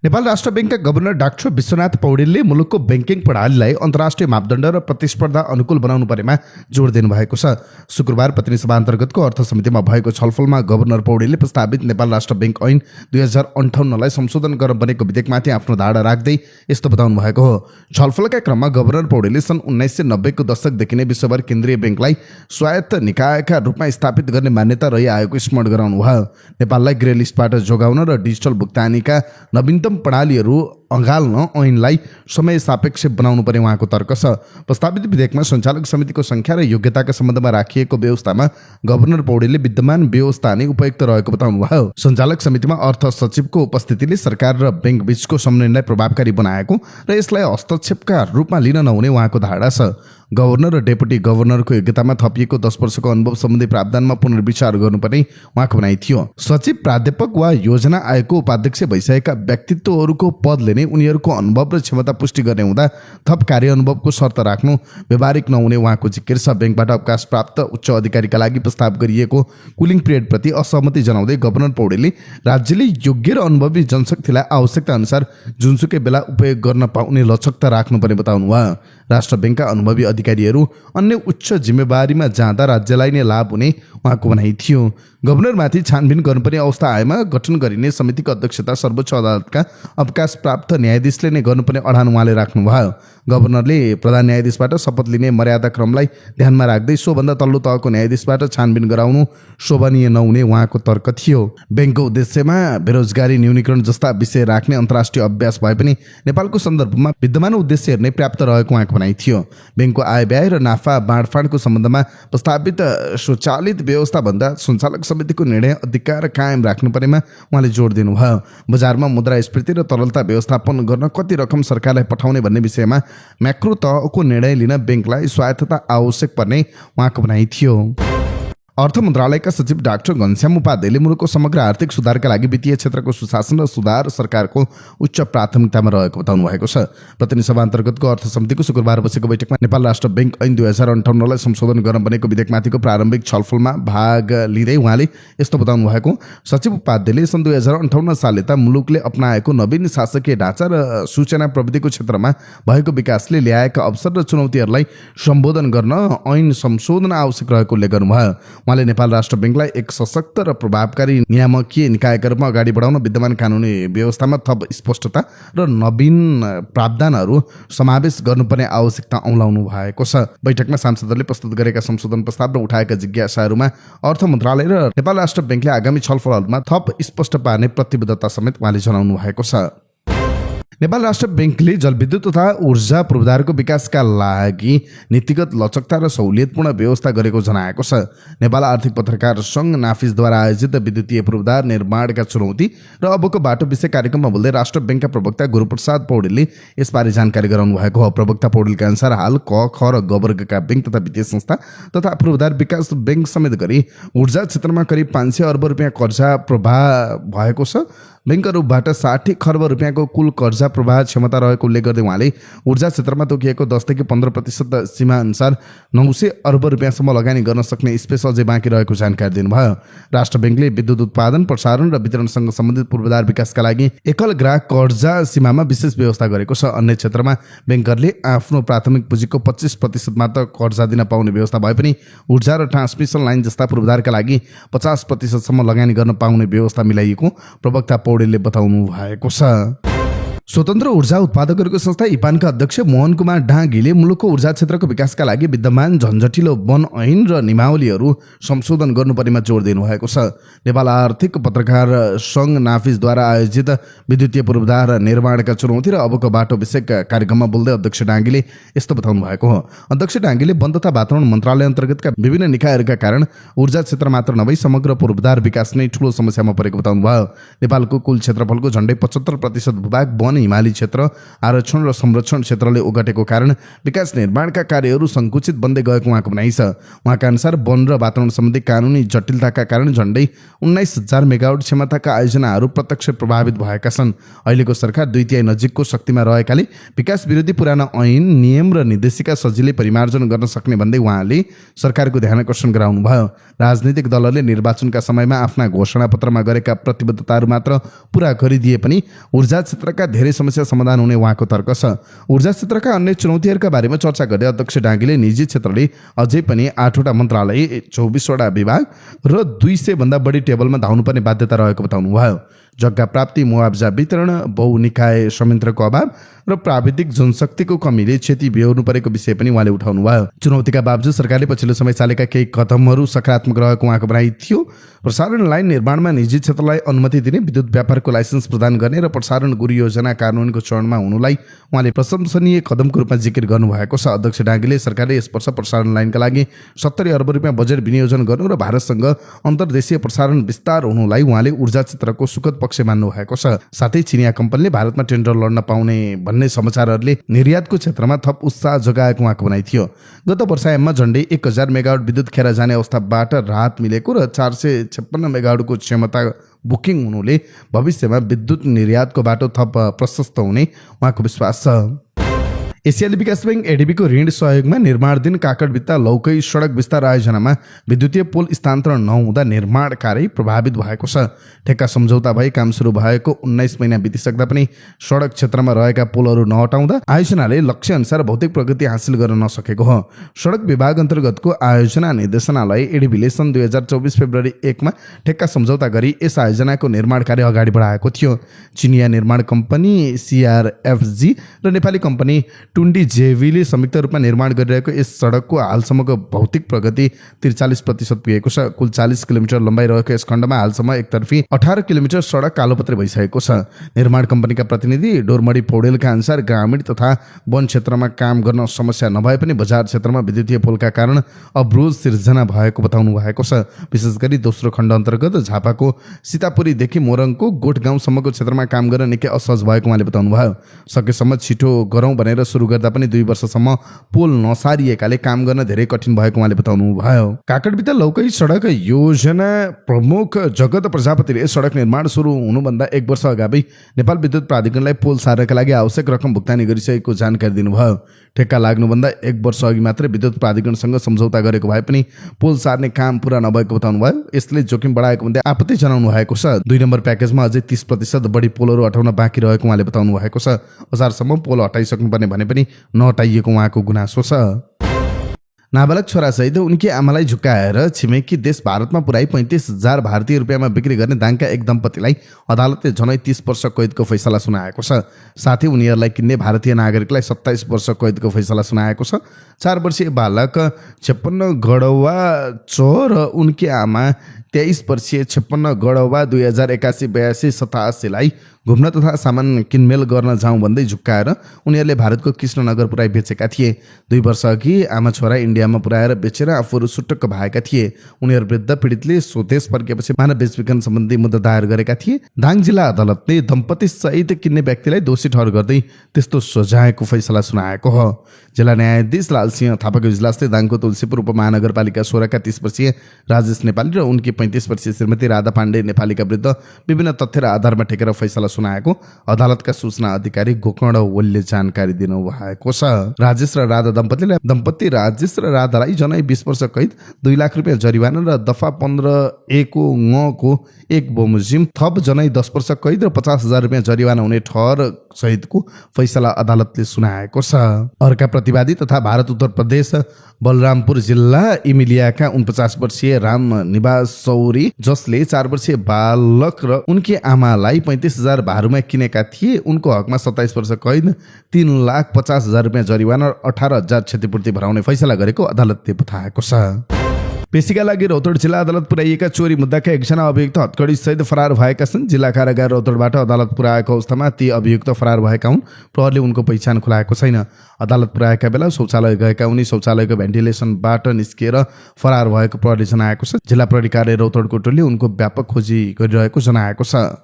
नेपाल राष्ट्र बैंकका गभर्नर डाक्टर विश्वनाथ पौडेलले मुलुकको बैंकिङ प्रणालीलाई अन्तर्राष्ट्रिय मापदण्ड र प्रतिस्पर्धा अनुकूल बनाउनु परेमा जोड दिनु भएको छ। शुक्रबार प्रतिनिधि सभा अन्तर्गतको अर्थ समितिमा भएको छलफलमा गभर्नर पौडेलले प्रस्तावित नेपाल राष्ट्र बैंक ऐन 2058लाई संशोधन गर्न बनेको विधेयकमाथि आफ्नो धारणा राख्दै यस्तो बताउनु भएको हो। छलफलका क्रममा गभर्नर पौडेलले सन् 1990 को दशकदेखि नै विश्वभर केन्द्रीय बैंकलाई स्वायत्त निकायका रूपमा स्थापित गर्ने मान्यता रहिआएको स्मरण गराउनु भयो। नेपाललाई ग्रे लिस्टबाट जोगाउन र डिजिटल भुक्तानीका नवीनतम प्रणालीहरू अँगाल्न ऐनलाई समय सापेक्ष बनाउनु पर्ने उहाँको तर्क छ। प्रस्तावित विधेयकमा सञ्चालक समितिको संख्या र योग्यताका सम्बन्धमा राखिएको व्यवस्थामा गभर्नर पौडेलले विद्यमान व्यवस्था नै उपयुक्त रहेको बताउनु भयो। सञ्चालक समितिमा अर्थ सचिवको उपस्थितिले सरकार र बैंक बीचको समन्वयलाई प्रभावकारी बनाएको र यसलाई हस्तक्षेपका रूपमा लिन नहुने उहाँको धारणा छ। गभर्नर र डेपुटी गभर्नरको योग्यतामा थपिएको 10 वर्षको अनुभव सम्बन्धी प्रावधानमा पुनर्विचार गर्नुपर्ने उहाँको भनाइ थियो। सचिव, प्राध्यापक वा योजना आयोगको उपाध्यक्ष भइसकेका व्यक्तित्वहरूको पदले नै उनीहरूको अनुभव र क्षमता पुष्टि गर्ने हुँदा थप कार्य अनुभवको शर्त राख्नु व्यवहारिक नहुने उहाँको जिकिर छ। बैंकबाट अवकाश प्राप्त उच्च अधिकारीका लागि प्रस्ताव गरिएको कुलिङ पिरियडप्रति असहमति जनाउँदै गभर्नर पौडेलले राज्यले योग्य र अनुभवी जनशक्तिलाई आवश्यकता अनुसार जुनसुकै बेला उपयोग गर्न पाउने लचकता राख्नुपर्ने बताउनु भयो। राष्ट्र बैंकका अनुभवी अधिकारीहरू अन्य उच्च जिम्मेवारीमा जाँदा राज्यलाई नै लाभ हुने उहाँको भनाइ थियो। गभर्नरमाथि छानबिन गर्नुपर्ने अवस्था आएमा गठन गरिने समितिको अध्यक्षता सर्वोच्च अदालतका अवकाश प्राप्त न्यायाधीशले नै गर्नुपर्ने अडान उहाँले राख्नुभयो। गभर्नरले प्रधान न्यायाधीशबाट शपथ लिने मर्यादा क्रमलाई ध्यानमा राख्दै सोभन्दा तल्लो तहको न्यायाधीशबाट छानबिन गराउनु शोभनीय नहुने उहाँको तर्क थियो। बैंकको उद्देश्यमा बेरोजगारी न्यूनीकरण जस्ता विषय राख्ने अन्तर्राष्ट्रिय अभ्यास भए पनि नेपालको सन्दर्भमा विद्यमान उद्देश्यहरू नै पर्याप्त रहेको उहाँको भनाइ थियो। बैंकको आय व्यय र नाफा बाँडफाँडको सम्बन्धमा प्रस्तावित स्वचालित व्यवस्थाभन्दा सञ्चालक समितिको निर्णय अधिकार कायम राख्नुपर्नेमा उहाँले जोड दिनुभयो। बजारमा मुद्रास्फीति र तरलता व्यवस्थापन गर्न कति रकम सरकारलाई पठाउने भन्ने विषयमा म्याक्रो तहको निर्णय लिन बैंकलाई स्वायत्तता आवश्यक पर्ने उहाँको भनाइ थियो। अर्थ मन्त्रालयका सचिव डाक्टर घनश्याम उपाध्यायले मुलुकको समग्र आर्थिक सुधारका लागि वित्तीय क्षेत्रको सुशासन र सुधार सरकारको उच्च प्राथमिकतामा रहेको बताउनु भएको छ। प्रतिनिधि सभा अन्तर्गतको अर्थ समितिको शुक्रबार बसेको बैठकमा नेपाल राष्ट्र बैंक ऐन 2058लाई संशोधन गर्न बनेको विधेयकमाथिको प्रारम्भिक छलफलमा भाग लिँदै उहाँले यस्तो बताउनु भएको। सचिव उपाध्यायले सन् 2058 सालयता मुलुकले अपनाएको नवीन शासकीय ढाँचा र सूचना प्रविधिको क्षेत्रमा भएको विकासले ल्याएका अवसर र चुनौतीहरूलाई सम्बोधन गर्न ऐन संशोधन आवश्यक रहेको उल्लेख गर्नुभयो। उहाँले नेपाल राष्ट्र बैंकलाई एक सशक्त र प्रभावकारी नियामकीय निकायका रूपमा अगाडि बढाउन विद्यमान कानुनी व्यवस्थामा थप स्पष्टता र नवीन प्रावधानहरू समावेश गर्नुपर्ने आवश्यकता औलाउनु भएको छ। बैठकमा सांसदहरूले प्रस्तुत गरेका संशोधन प्रस्ताव र उठाएका जिज्ञासाहरूमा अर्थ मन्त्रालय र नेपाल राष्ट्र बैंकले आगामी छलफलहरूमा थप स्पष्ट पार्ने प्रतिबद्धता समेत उहाँले जनाउनु भएको छ। नेपाल राष्ट्र बैंकले जलविद्युत तथा ऊर्जा पूर्वाधारको विकासका लागि नीतिगत लचकता र सहुलियतपूर्ण व्यवस्था गरेको जनाएको छ। नेपाल आर्थिक पत्रकार सङ्घ नाफिसद्वारा आयोजित विद्युतीय पूर्वाधार निर्माणका चुनौती र अबको बाटो विषय कार्यक्रममा बोल्दै राष्ट्र बैंकका प्रवक्ता गुरुप्रसाद पौडेलले यसबारे जानकारी गराउनु भएको हो। प्रवक्ता पौडेलका अनुसार हाल क, ख र ग वर्गका बैंक तथा वित्तीय संस्था तथा पूर्वाधार विकास बैंक समेत गरी ऊर्जा क्षेत्रमा करिब 500 अर्ब रुपियाँ कर्जा प्रवाह भएको छ। बैंकहरूबाट 60 खर्ब रुपियाँको कुल कर्जा ऊर्जा प्रवाह क्षमता रहेको उल्लेख गर्दै उहाँले ऊर्जा क्षेत्रमा तोकिएको 10 देखि 15% सीमा अनुसार 900 अर्ब रुपियाँसम्म लगानी गर्न सक्ने स्पेस अझै बाँकी रहेको जानकारी दिनुभयो। राष्ट्र बैंकले विद्युत उत्पादन, प्रसारण र वितरणसँग सम्बन्धित पूर्वाधार विकासका लागि एकल ग्राहक कर्जा सीमामा विशेष व्यवस्था गरेको छ। अन्य क्षेत्रमा बैंकरले आफ्नो प्राथमिक पुँजीको 25% मात्र कर्जा दिन पाउने व्यवस्था भए पनि ऊर्जा र ट्रान्समिसन लाइन जस्ता पूर्वाधारका लागि 50% लगानी गर्न पाउने व्यवस्था मिलाइएको प्रवक्ता पौडेलले बताउनु भएको छ। स्वतन्त्र ऊर्जा उत्पादकहरूको संस्था इपानका अध्यक्ष मोहन कुमार ढाँगीले मुलुकको ऊर्जा क्षेत्रको विकासका लागि विद्यमान झन्झटिलो वन ऐन र नियमावलीहरू संशोधन गर्नुपर्नेमा जोड दिनुभएको छ। नेपाल आर्थिक पत्रकार सङ्घ नाफिजद्वारा आयोजित विद्युतीय पूर्वाधार निर्माणका चुनौती र अबको बाटो विषयक कार्यक्रममा बोल्दै अध्यक्ष ढाँगीले यस्तो बताउनु भएको हो। अध्यक्ष ढाँगीले वन तथा वातावरण मन्त्रालय अन्तर्गतका विभिन्न निकायहरूका कारण ऊर्जा क्षेत्र मात्र नभई समग्र पूर्वाधार विकास नै ठूलो समस्यामा परेको बताउनुभयो। नेपालको कुल क्षेत्रफलको झण्डै 75% भूभाग वन, हिमाली क्षेत्र, आरक्षण र संरक्षण क्षेत्रले ओगटेको कारण विकास निर्माणका कार्यहरू सङ्कुचित बन्दै गएको उहाँको भनाइ छ। उहाँका अनुसार वन र वातावरण सम्बन्धी कानुनी जटिलताका कारण झण्डै 19,000 मेगावाट क्षमताका आयोजनाहरू प्रत्यक्ष प्रभावित भएका छन्। अहिलेको सरकार 2/3 नजिकको शक्तिमा रहेकाले विकास विरोधी पुराना ऐन, नियम र निर्देशिका सजिलै परिमार्जन गर्न सक्ने भन्दै उहाँले सरकारको ध्यान आकर्षण गराउनुभयो। राजनीतिक दलहरूले निर्वाचनका समयमा आफ्ना घोषणापत्रमा गरेका प्रतिबद्धताहरू मात्र पूरा गरिदिए पनि ऊर्जा क्षेत्रका धेरै समस्या समाधान हुने उहाँको तर्क छ। ऊर्जा क्षेत्रका अन्य चुनौतीहरूका बारेमा चर्चा गर्दै अध्यक्ष ढाँगीले निजी क्षेत्रले अझै पनि 8वटा मन्त्रालय, 24वटा विभाग र 200 भन्दा बढी टेबलमा धाउनुपर्ने बाध्यता रहेको बताउनुभयो। जग्गा प्राप्ति, मुआवजा वितरण, बहुनिकाय संयन्त्रको अभाव र प्राविधिक जनशक्तिको कमीले क्षति बेहोर्नु परेको विषय पनि उहाँले उठाउनुभयो। चुनौतीका बावजुद सरकारले पछिल्लो समय चालेका केही कदमहरू सकारात्मक रहेको उहाँको भनाइ थियो। प्रसारण लाइन निर्माणमा निजी क्षेत्रलाई अनुमति दिने, विद्युत व्यापारको लाइसेन्स प्रदान गर्ने र प्रसारण गुरु योजना कार्यान्वयनको चरणमा हुनुलाई उहाँले प्रशंसनीय कदमको रूपमा जिकिर गर्नुभएको छ। अध्यक्ष ढाँगीले सरकारले यस वर्ष प्रसारण लाइनका लागि 70 अर्ब रुपियाँ बजेट विनियोजन गर्नु र भारतसँग अन्तर्देशीय प्रसारण विस्तार हुनुलाई उहाँले ऊर्जा क्षेत्रको सुखद पक्ष मान्नु भएको छ। साथै चिनिया कम्पनीले भारतमा टेन्डर लड्न पाउने भन्ने समाचारहरूले निर्यातको क्षेत्रमा थप उत्साह जगाएको उहाँको भनाइ थियो। गत वर्षायाममा झण्डै 1000 मेगावाट विद्युत खेर जाने अवस्थाबाट राहत मिलेको र 456 मेगावाटको क्षमता बुकिङ हुनुले भविष्यमा विद्युत निर्यातको बाटो थप प्रशस्त हुने उहाँको विश्वास छ। एसियाली विकास बैंक एडिबीको ऋण सहयोगमा निर्माणाधीन काकडभित्ता लौकै सडक विस्तार आयोजनामा विद्युतीय पोल स्थानान्तरण नहुँदा निर्माण कार्य प्रभावित भएको छ। ठेक्का सम्झौता भई काम सुरु भएको 19 महिना बितिसक्दा पनि सडक क्षेत्रमा रहेका पोलहरू नहटाउँदा आयोजनाले लक्ष्य अनुसार भौतिक प्रगति हासिल गर्न नसकेको हो। सडक विभाग अन्तर्गतको आयोजना निर्देशनालय एडिबीले सन् 2024 फेब्रुअरी 1 मा ठेक्का सम्झौता गरी यस आयोजनाको निर्माण कार्य अगाडि बढाएको थियो। चिनिया निर्माण कम्पनी CRFG र नेपाली कम्पनी टुन्डी जेवीले संयुक्त रूपमा निर्माण गरिरहेको यस सडकको हालसम्मको भौतिक प्रगति 43% पुगेको छ। कुल 40 किलोमिटर लम्बाइ रहेको यस खण्डमा हालसम्म एकतर्फी 18 किलोमिटर सडक कालोपत्रे भइसकेको छ। निर्माण कम्पनीका प्रतिनिधि डोरमडी पौडेलका अनुसार ग्रामीण तथा वन क्षेत्रमा काम गर्न समस्या नभए पनि बजार क्षेत्रमा विद्युतीय पोलका कारण अवरोध सिर्जना भएको बताउनु भएको छ। विशेष गरी दोस्रो खण्ड अन्तर्गत झापाको सीतापुरीदेखि मोरङको गोठगाउँसम्मको क्षेत्रमा काम गर्न निकै असहज भएको उहाँले बताउनुभयो। सकेसम्म छिटो गरौँ भनेर सुरु गर्दा पनि 2 वर्षसम्म पोल नसारिएकाले काम गर्न धेरै कठिन भएको उहाँले बताउनु भयो। काकडभित्ता लौकै सडक योजना प्रमुख जगत प्रजापतिले सडक निर्माण सुरु हुनुभन्दा 1 वर्ष अगावै नेपाल विद्युत प्राधिकरणलाई पोल सार्नका लागि आवश्यक रकम भुक्तानी गरिसकेको जानकारी दिनुभयो। ठेक्का लाग्नुभन्दा 1 वर्ष अघि मात्रै विद्युत प्राधिकरणसँग सम्झौता गरेको भए पनि पोल सार्ने काम पुरा नभएको बताउनुभयो। यसले जोखिम बढाएको भन्दै आपत्ति जनाउनु भएको छ। 2 नम्बर प्याकेजमा अझै 30% बढी पोलहरू हटाउन बाँकी रहेको उहाँले बताउनु भएको छ। असारसम्म पोल हटाइसक्नुपर्ने भने पनि नहटाइएको उहाँको गुनासो छ। नाबालक छोरासहित उनकी आमालाई झुक्काएर छिमेकी देश भारतमा पुर्याई 35,000 भारतीय रुपियाँमा बिक्री गर्ने दाङका एक दम्पतिलाई अदालतले झनै 30 वर्ष कैदको फैसला सुनाएको छ। साथै उनीहरूलाई किन्ने भारतीय नागरिकलाई 27 वर्ष कैदको फैसला सुनाएको छ। 4 वर्षीय बालक 56 गडवा चोर र उनकी आमा 23 वर्षीय 56 गडवा 2081-82-87 लाई घुम्न तथा सामान किनमेल गर्न जाउँ भन्दै झुक्काएर उनीहरूले भारतको कृष्णनगर पुर्याई बेचेका थिए। 2 वर्ष अघि आमा छोरा इन्डियामा पुर्याएर बेचेर आफूहरू सुटक्क भएका थिए। उनीहरू वृद्ध पीडितले स्वदेश फर्किएपछि मानव बेचबिखन सम्बन्धी मुद्दा दायर गरेका थिए। दाङ जिल्ला अदालतले दम्पति सहित किन्ने व्यक्तिलाई दोषी ठहर गर्दै त्यस्तो सजायको फैसला सुनाएको हो। जिल्ला न्यायाधीश लालसिंह थापाको इजलासले दाङको तुलसीपुर उपमहानगरपालिका 16 का 30 वर्षीय राजेश नेपाली र उनकी 35 वर्षीय श्रीमती राधा पाण्डे नेपालीका विरुद्ध विभिन्न तथ्य र आधारमा टेकेर फैसला सुनाएको अदालतका सूचना अधिकारी गोकर्ण ओलीले जानकारी दिनुभएको छ। राजेश र राधा दम्पति राजेश र राधालाई जनै 20 वर्ष कैद, 2 लाख रुपियाँ जरिवाना र दफा 15A को ङ को 1 बमोजिम थप जनै 10 वर्ष कैद र 50,000 रुपियाँ जरिवाना हुने ठहर सहितको फैसला अदालतले सुनाएको छ। अर्का प्रतिवादी तथा भारत उत्तर प्रदेश बलरामपुर जिल्ला इमिलियाका 49 वर्षीय राम निवास चौरी, जसले 4 वर्षीय बालक र उनकी आमालाई 35,000 भारूमा किनेका थिए, उनको हकमा 27 वर्ष कैद, 3,50,000 रुपियाँ जरिवाना र 18,000 क्षतिपूर्ति भराउने फैसला गरेको अदालतले बताएको छ। पेशीका लागि रौतहट जिल्ला अदालत पुर्याइएका चोरी मुद्दाका एकजना अभियुक्त हत्कडी सहित फरार भएका छन्। जिल्ला कारागार रौतहटबाट अदालत पुर्याएको अवस्थामा ती अभियुक्त फरार भएका हुन्। प्रहरीले उनको पहिचान खुलाएको छैन। अदालत पुर्याएका बेला शौचालय गएका उनी शौचालयको भेन्टिलेसनबाट निस्किएर फरार भएको प्रहरीले जनाएको छ। जिल्ला प्रहरी कार्य रौतहटको टोलीले उनको व्यापक खोजी गरिरहेको जनाएको छ।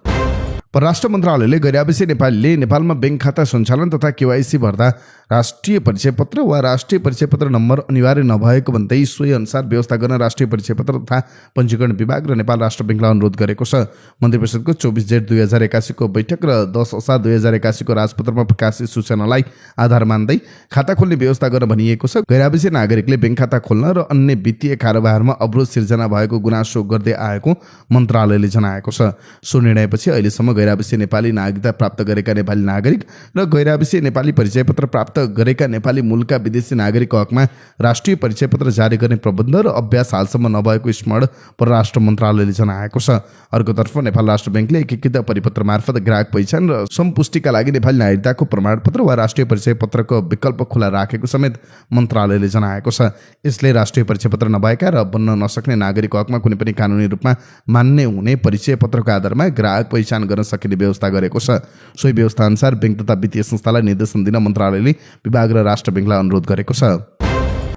परराष्ट्र मन्त्रालयले गैरआवासीय नेपालीले नेपालमा ब्याङ्क खाता सञ्चालन तथा केवाइसी भर्दा राष्ट्रिय परिचय पत्र वा राष्ट्रिय परिचय पत्र नम्बर अनिवार्य नभएको भन्दै सोही अनुसार व्यवस्था गर्न राष्ट्रिय परिचय पत्र तथा पञ्जीकरण विभाग र नेपाल राष्ट्र ब्याङ्कलाई अनुरोध गरेको छ। मन्त्री परिषदको 24 जेठ 2081 को बैठक र 10 असार 2081 को राजपत्रमा प्रकाशित सूचनालाई आधार मान्दै खाता खोल्ने व्यवस्था गर्न भनिएको छ। गैरआवासीय नागरिकले ब्याङ्क खाता खोल्न र अन्य वित्तीय कारोबारमा अवरोध सिर्जना भएको गुनासो गर्दै आएको मन्त्रालयले जनाएको छ। सो निर्णयपछि अहिलेसम्म गैरआवासीय नेपाली नागरिकता प्राप्त गरेका नेपाली नागरिक र गैरआवासीय नेपाली परिचय पत्र प्राप्त गरेका नेपाली मूलका विदेशी नागरिकको हकमा राष्ट्रिय परिचय पत्र जारी गर्ने प्रबन्ध र अभ्यास हालसम्म नभएको स्मरण परराष्ट्र मन्त्रालयले जनाएको छ। अर्कोतर्फ नेपाल राष्ट्र ब्याङ्कले एकीकृत परिपत्र मार्फत ग्राहक पहिचान र सम्पुष्टिका लागि नेपाली नागरिकताको प्रमाणपत्र वा राष्ट्रिय परिचय पत्रको विकल्प खुला राखेको समेत मन्त्रालयले जनाएको छ। यसले राष्ट्रिय परिचय पत्र नभएका र बन्न नसक्ने नागरिकको हकमा कुनै पनि कानुनी रूपमा मान्य हुने परिचय पत्रको आधारमा ग्राहक पहिचान गर्न सकिने व्यवस्था गरेको छ। सोही व्यवस्था अनुसार ब्याङ्क तथा वित्तीय संस्थालाई निर्देशन दिन मन्त्रालयले विभाग र राष्ट्र ब्याङ्कलाई अनुरोध गरेको छ।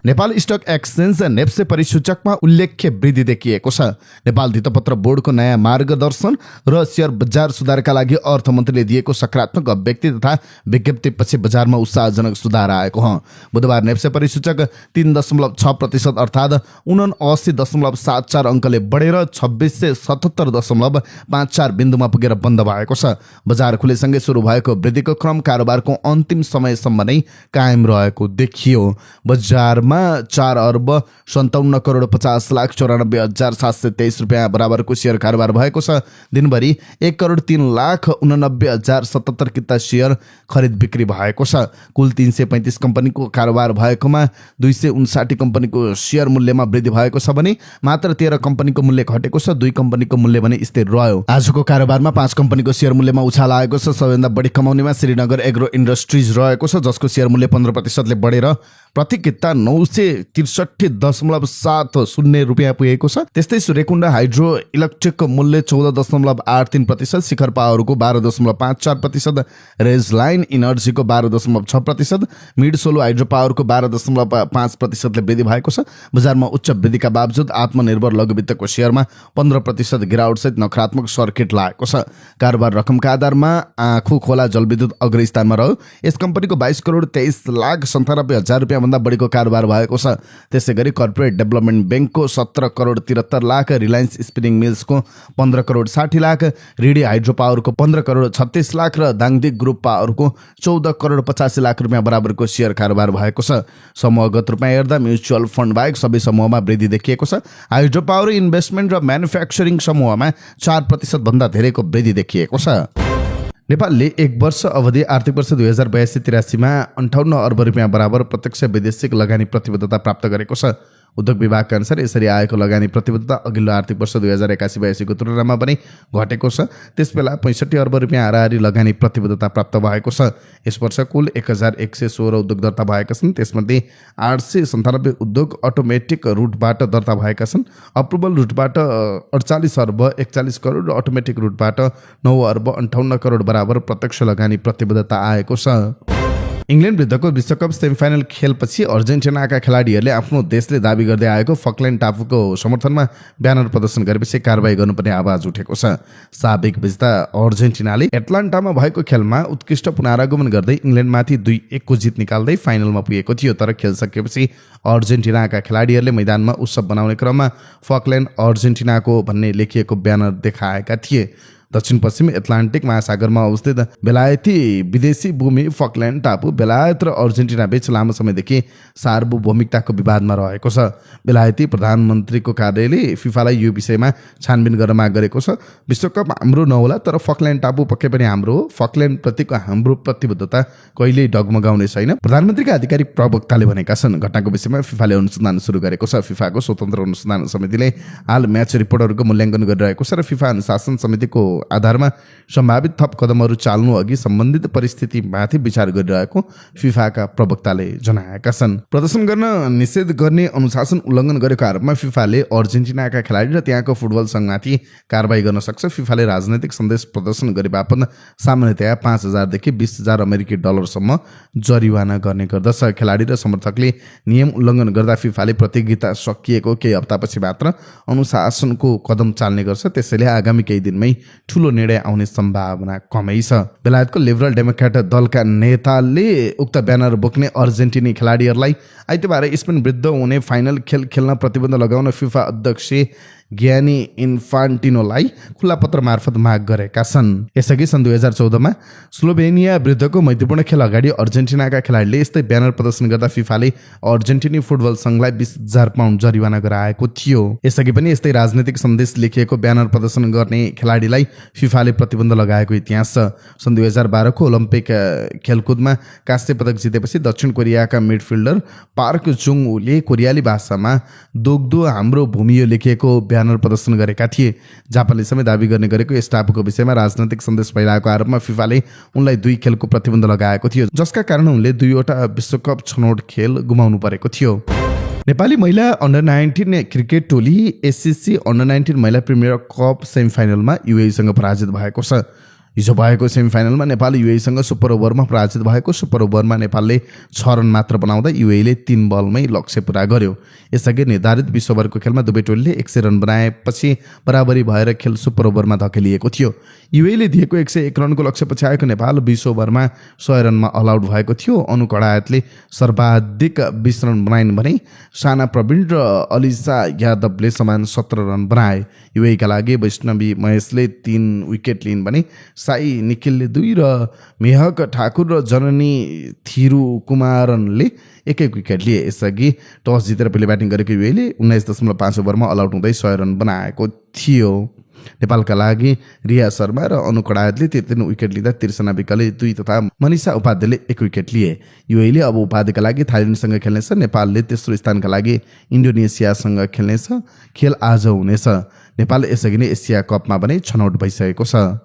नेपाल स्टक एक्सचेन्ज नेप्से परिसूचकमा उल्लेख्य वृद्धि देखिएको छ। नेपाल धितोपत्र बोर्डको नयाँ मार्गदर्शन र शेयर बजार सुधारका लागि अर्थमन्त्रीले दिएको सकारात्मक अभिव्यक्ति तथा विज्ञप्तिपछि बजारमा उत्साहजनक सुधार आएको हो। बुधबार नेप्से परिसूचक 3.6% अर्थात् 79.74 अङ्कले बढेर 2677.54 बिन्दुमा पुगेर बन्द भएको छ। बजार खुलेसँगै सुरु भएको वृद्धिको क्रम कारोबारको अन्तिम समयसम्म नै कायम रहेको देखियो। बजारमा 4,57,50,94,723 रुपियाँ बराबरको शेयर कारोबार भएको छ। दिनभरि 1,03,89,077 किता शेयर खरिद बिक्री भएको छ। कुल 335 कम्पनीको कारोबार भएकोमा 259 कम्पनीको शेयर मूल्यमा वृद्धि भएको छ भने मात्र 13 कम्पनीको मूल्य घटेको छ। 2 कम्पनीको मूल्य भने स्थिर रह्यो। आजको कारोबारमा 5 कम्पनीको शेयर मूल्यमा उछाल आएको छ। सबैभन्दा बढी कमाउनेमा श्रीनगर एग्रो इन्डस्ट्रिज रहेको छ, जसको शेयर मूल्य 15% बढेर प्रति किता 963.70 रुपियाँ पुगेको छ। त्यस्तै सूर्यकुण्ड हाइड्रो इलेक्ट्रिकको मूल्य 14.83%, शिखर पावरको 12.54%, रेज लाइन इनर्जीको 12.6%, मिड सोलो हाइड्रो पावरको 12.5%ले वृद्धि भएको छ। बजारमा उच्च वृद्धिका बावजुद आत्मनिर्भर लघुवित्तको शेयरमा 15% गिरावटसहित नकारात्मक सर्किट लागेको छ। कारोबार रकमका आधारमा आँखु खोला जलविद्युत अग्रस्थानमा रह्यो। यस कम्पनीको 22,23,97,000 रुपियाँ भन्दा बढीको कारोबार भएको छ। त्यसै गरी कर्पोरेट डेभलपमेन्ट ब्याङ्कको 17,73,00,000, रिलायन्स स्पिनिङ मिल्सको 15,60,00,000, रिडी हाइड्रो पावरको 15,36,00,000 र दाङदिक ग्रुप पावरको 14,85,00,000 रुपियाँ बराबरको शेयर कारोबार भएको छ। समूहगत रूपमा हेर्दा म्युचुअल फन्ड बाहेक सबै समूहमा वृद्धि देखिएको छ। हाइड्रो पावर इन्भेस्टमेन्ट र म्यानुफ्याक्चरिङ समूहमा 4% भन्दा धेरैको वृद्धि देखिएको छ। नेपालले 1 वर्ष अवधि आर्थिक वर्ष 2082-83 मा 58 अर्ब रुपियाँ बराबर प्रत्यक्ष वैदेशिक लगानी प्रतिबद्धता प्राप्त गरेको छ। उद्योग विभागका अनुसार यसरी आएको लगानी प्रतिबद्धता अघिल्लो आर्थिक वर्ष 2081-82 को तुलनामा पनि घटेको छ। त्यसबेला 65 अर्ब रुपियाँ हाराहारी लगानी प्रतिबद्धता प्राप्त भएको छ। यस वर्ष कुल 1116 उद्योग दर्ता भएका छन्। त्यसमध्ये 897 उद्योग अटोमेटिक रुटबाट दर्ता भएका छन्। अप्रुभल रुटबाट 48 अर्ब 41 करोड र अटोमेटिक रुटबाट 9 अर्ब 58 करोड बराबर प्रत्यक्ष लगानी प्रतिबद्धता आएको छ। इङ्ल्यान्ड विरुद्धको विश्वकप सेमिफाइनल खेलपछि अर्जेन्टिनाका खेलाडीहरूले आफ्नो देशले दाबी गर्दै आएको फकल्यान्ड टापुको समर्थनमा ब्यानर प्रदर्शन गरेपछि कारबाही गर्नुपर्ने आवाज उठेको छ। साबिक विजेता अर्जेन्टिनाले एटलान्टामा भएको खेलमा उत्कृष्ट पुनरागमन गर्दै इङ्ल्यान्डमाथि 2-1 को जित निकाल्दै फाइनलमा पुगेको थियो। तर खेल सकिएपछि अर्जेन्टिनाका खेलाडीहरूले मैदानमा उत्सव बनाउने क्रममा फकल्यान्ड अर्जेन्टिनाको भन्ने लेखिएको ब्यानर देखाएका थिए। दक्षिण पश्चिम एटलान्टिक महासागरमा अवस्थित बेलायती विदेशी भूमि फकल्यान्ड टापु बेलायत र अर्जेन्टिना बीच लामो समयदेखि सार्वभौमिकताको विवादमा रहेको छ। बेलायती प्रधानमन्त्रीको कार्यालयले फिफालाई यो विषयमा छानबिन गर्न माग गरेको छ। विश्वकप हाम्रो नहोला तर फकल्यान्ड टापु पक्कै पनि हाम्रो हो। फकल्यान्ड प्रतिको हाम्रो प्रतिबद्धता कहिल्यै डगमगाउने छैन, प्रधानमन्त्रीका आधिकारिक प्रवक्ताले भनेका छन्। घटनाको विषयमा फिफाले अनुसन्धान सुरु गरेको छ। फिफाको स्वतन्त्र अनुसन्धान समितिले हाल म्याच रिपोर्टहरूको मूल्याङ्कन गरिरहेको छ र फिफा अनुशासन समितिको आधारमा सम्भावित थप कदमहरू चाल्नु अघि सम्बन्धित परिस्थितिमाथि विचार गरिरहेको फिफाका प्रवक्ताले जनाएका छन्। प्रदर्शन गर्न निषेध गर्ने अनुशासन उल्लङ्घन गरेको आरोपमा फिफाले अर्जेन्टिनाका खेलाडी र त्यहाँको फुटबल सङ्घमाथि कारबाही गर्न सक्छ। फिफाले राजनैतिक सन्देश प्रदर्शन गरे बापत सामान्यतया 5,000 देखि 20,000 अमेरिकी डलरसम्म जरिवाना गर्ने गर्दछ। खेलाडी र समर्थकले नियम उल्लङ्घन गर्दा फिफाले प्रतियोगिता सकिएको केही हप्तापछि मात्र अनुशासनको कदम चाल्ने गर्छ। त्यसैले आगामी केही दिनमै ठूलो निर्णय आउने सम्भावना कमै छ। बेलायतको लिबरल डेमोक्रेट दलका नेताले उक्त ब्यानर बोक्ने अर्जेन्टिनी खेलाडीहरूलाई आइतबार स्पेन विरुद्ध हुने फाइनल खेल खेल्न प्रतिबन्ध लगाउन फिफा अध्यक्ष गियानी इन्फान्टिनोलाई खुल्ला पत्र मार्फत माग गरेका छन्। यसअघि सन् 2014मा स्लोभेनिया विरुद्धको मैत्रीपूर्ण खेल अगाडि अर्जेन्टिनाका खेलाडीले यस्तै ब्यानर प्रदर्शन गर्दा फिफाले अर्जेन्टिनी फुटबल सङ्घलाई 20,000 पाउन्ड जरिवाना गराएको थियो। यसअघि पनि यस्तै राजनैतिक सन्देश लेखिएको ब्यानर प्रदर्शन गर्ने खेलाडीलाई फिफाले प्रतिबन्ध लगाएको इतिहास छ। सन् 2012को ओलम्पिक खेलकुदमा काँस्य पदक जितेपछि दक्षिण कोरियाका मिडफिल्डर पार्क जुङ उले कोरियाली भाषामा दोग्दो हाम्रो भूमि यो लेखिएको ब्यानर प्रदर्शन गरेका थिए। जापानले समेत दाबी गर्ने गरेको यस टापुको विषयमा राजनैतिक सन्देश फैलाएको आरोपमा फिफाले उनलाई 2 खेलको प्रतिबन्ध लगाएको थियो, जसका कारण उनले 2वटा विश्वकप छनौट खेल गुमाउनु परेको थियो। नेपाली महिला अन्डर-19 क्रिकेट टोली एससीसी अन्डर-19 महिला प्रिमियर कप सेमिफाइनलमा युएईसँग पराजित भएको छ। हिजो भएको सेमिफाइनलमा नेपाल युएईसँग सुपर ओभरमा पराजित भएको। सुपर ओभरमा नेपालले 6 रन मात्र बनाउँदा युएईले 3 बलमै लक्ष्य पुरा गर्यो। यसअघि निर्धारित 20 ओभरको खेलमा दुवै टोलीले 100 रन बनाएपछि बराबरी भएर खेल सुपर ओभरमा धकेलिएको थियो। युएईले दिएको 101 रनको लक्ष्य पछ्याएको नेपाल 20 ओभरमा 100 रनमा अल आउट भएको थियो। अनु कडायतले सर्वाधिक 20 रन बनाइन् भने साना प्रवीण र अलिसा यादवले समान 17 रन बनाए। युएईका लागि वैष्णवी महेशले 3 विकेट लिइन् भने साई निखिलले 2 र मेहक ठाकुर र जननी थिरु कुमारनले 1-1 विकेट लिए। यसअघि टस जितेर पहिले ब्याटिङ गरेको युएईले 19.5 ओभरमा अल आउट हुँदै 100 रन बनाएको थियो। नेपालका लागि रिया शर्मा र अनु कडायतले 3 विकेट लिँदा तिर्सना विकले 2 तथा मनिषा उपाध्यायले 1 विकेट लिए। युएईले अब उपाधिका लागि थाइल्यान्डसँग खेल्नेछ। नेपालले तेस्रो स्थानका लागि इन्डोनेसियासँग खेल्नेछ। खेल आज हुनेछ। नेपाल यसअघि नै एसिया कपमा पनि छनौट भइसकेको छ।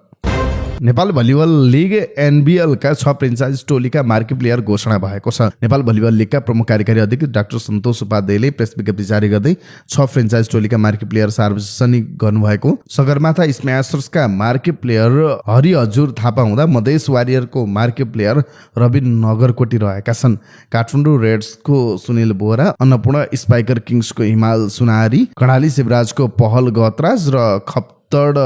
नेपाल भलिबल लिग एनबिएलका 6 फ्रेन्चाइज टोलीका मार्की प्लेयर घोषणा भएको छ। नेपाल भलिबल लिगका प्रमुख कार्यकारी अधिकृत डाक्टर सन्तोष उपाध्यायले प्रेस विज्ञप्ति जारी गर्दै 6 फ्रेन्चाइज टोलीका मार्की प्लेयर सार्वजनिक गर्नुभएको। सगरमाथा स्म्याशर्सका मार्की प्लेयर हरि हजुर थापा हुँदा मधेस वारियरको मार्की प्लेयर रवि नगरकोटी रहेका छन्। काठमाडौँ रेड्सको सुनिल बोहरा, अन्नपूर्ण स्पाइकर किङ्सको हिमाल सुनारी, कर्णाली शिवराजको पहल गतराज र खप्तड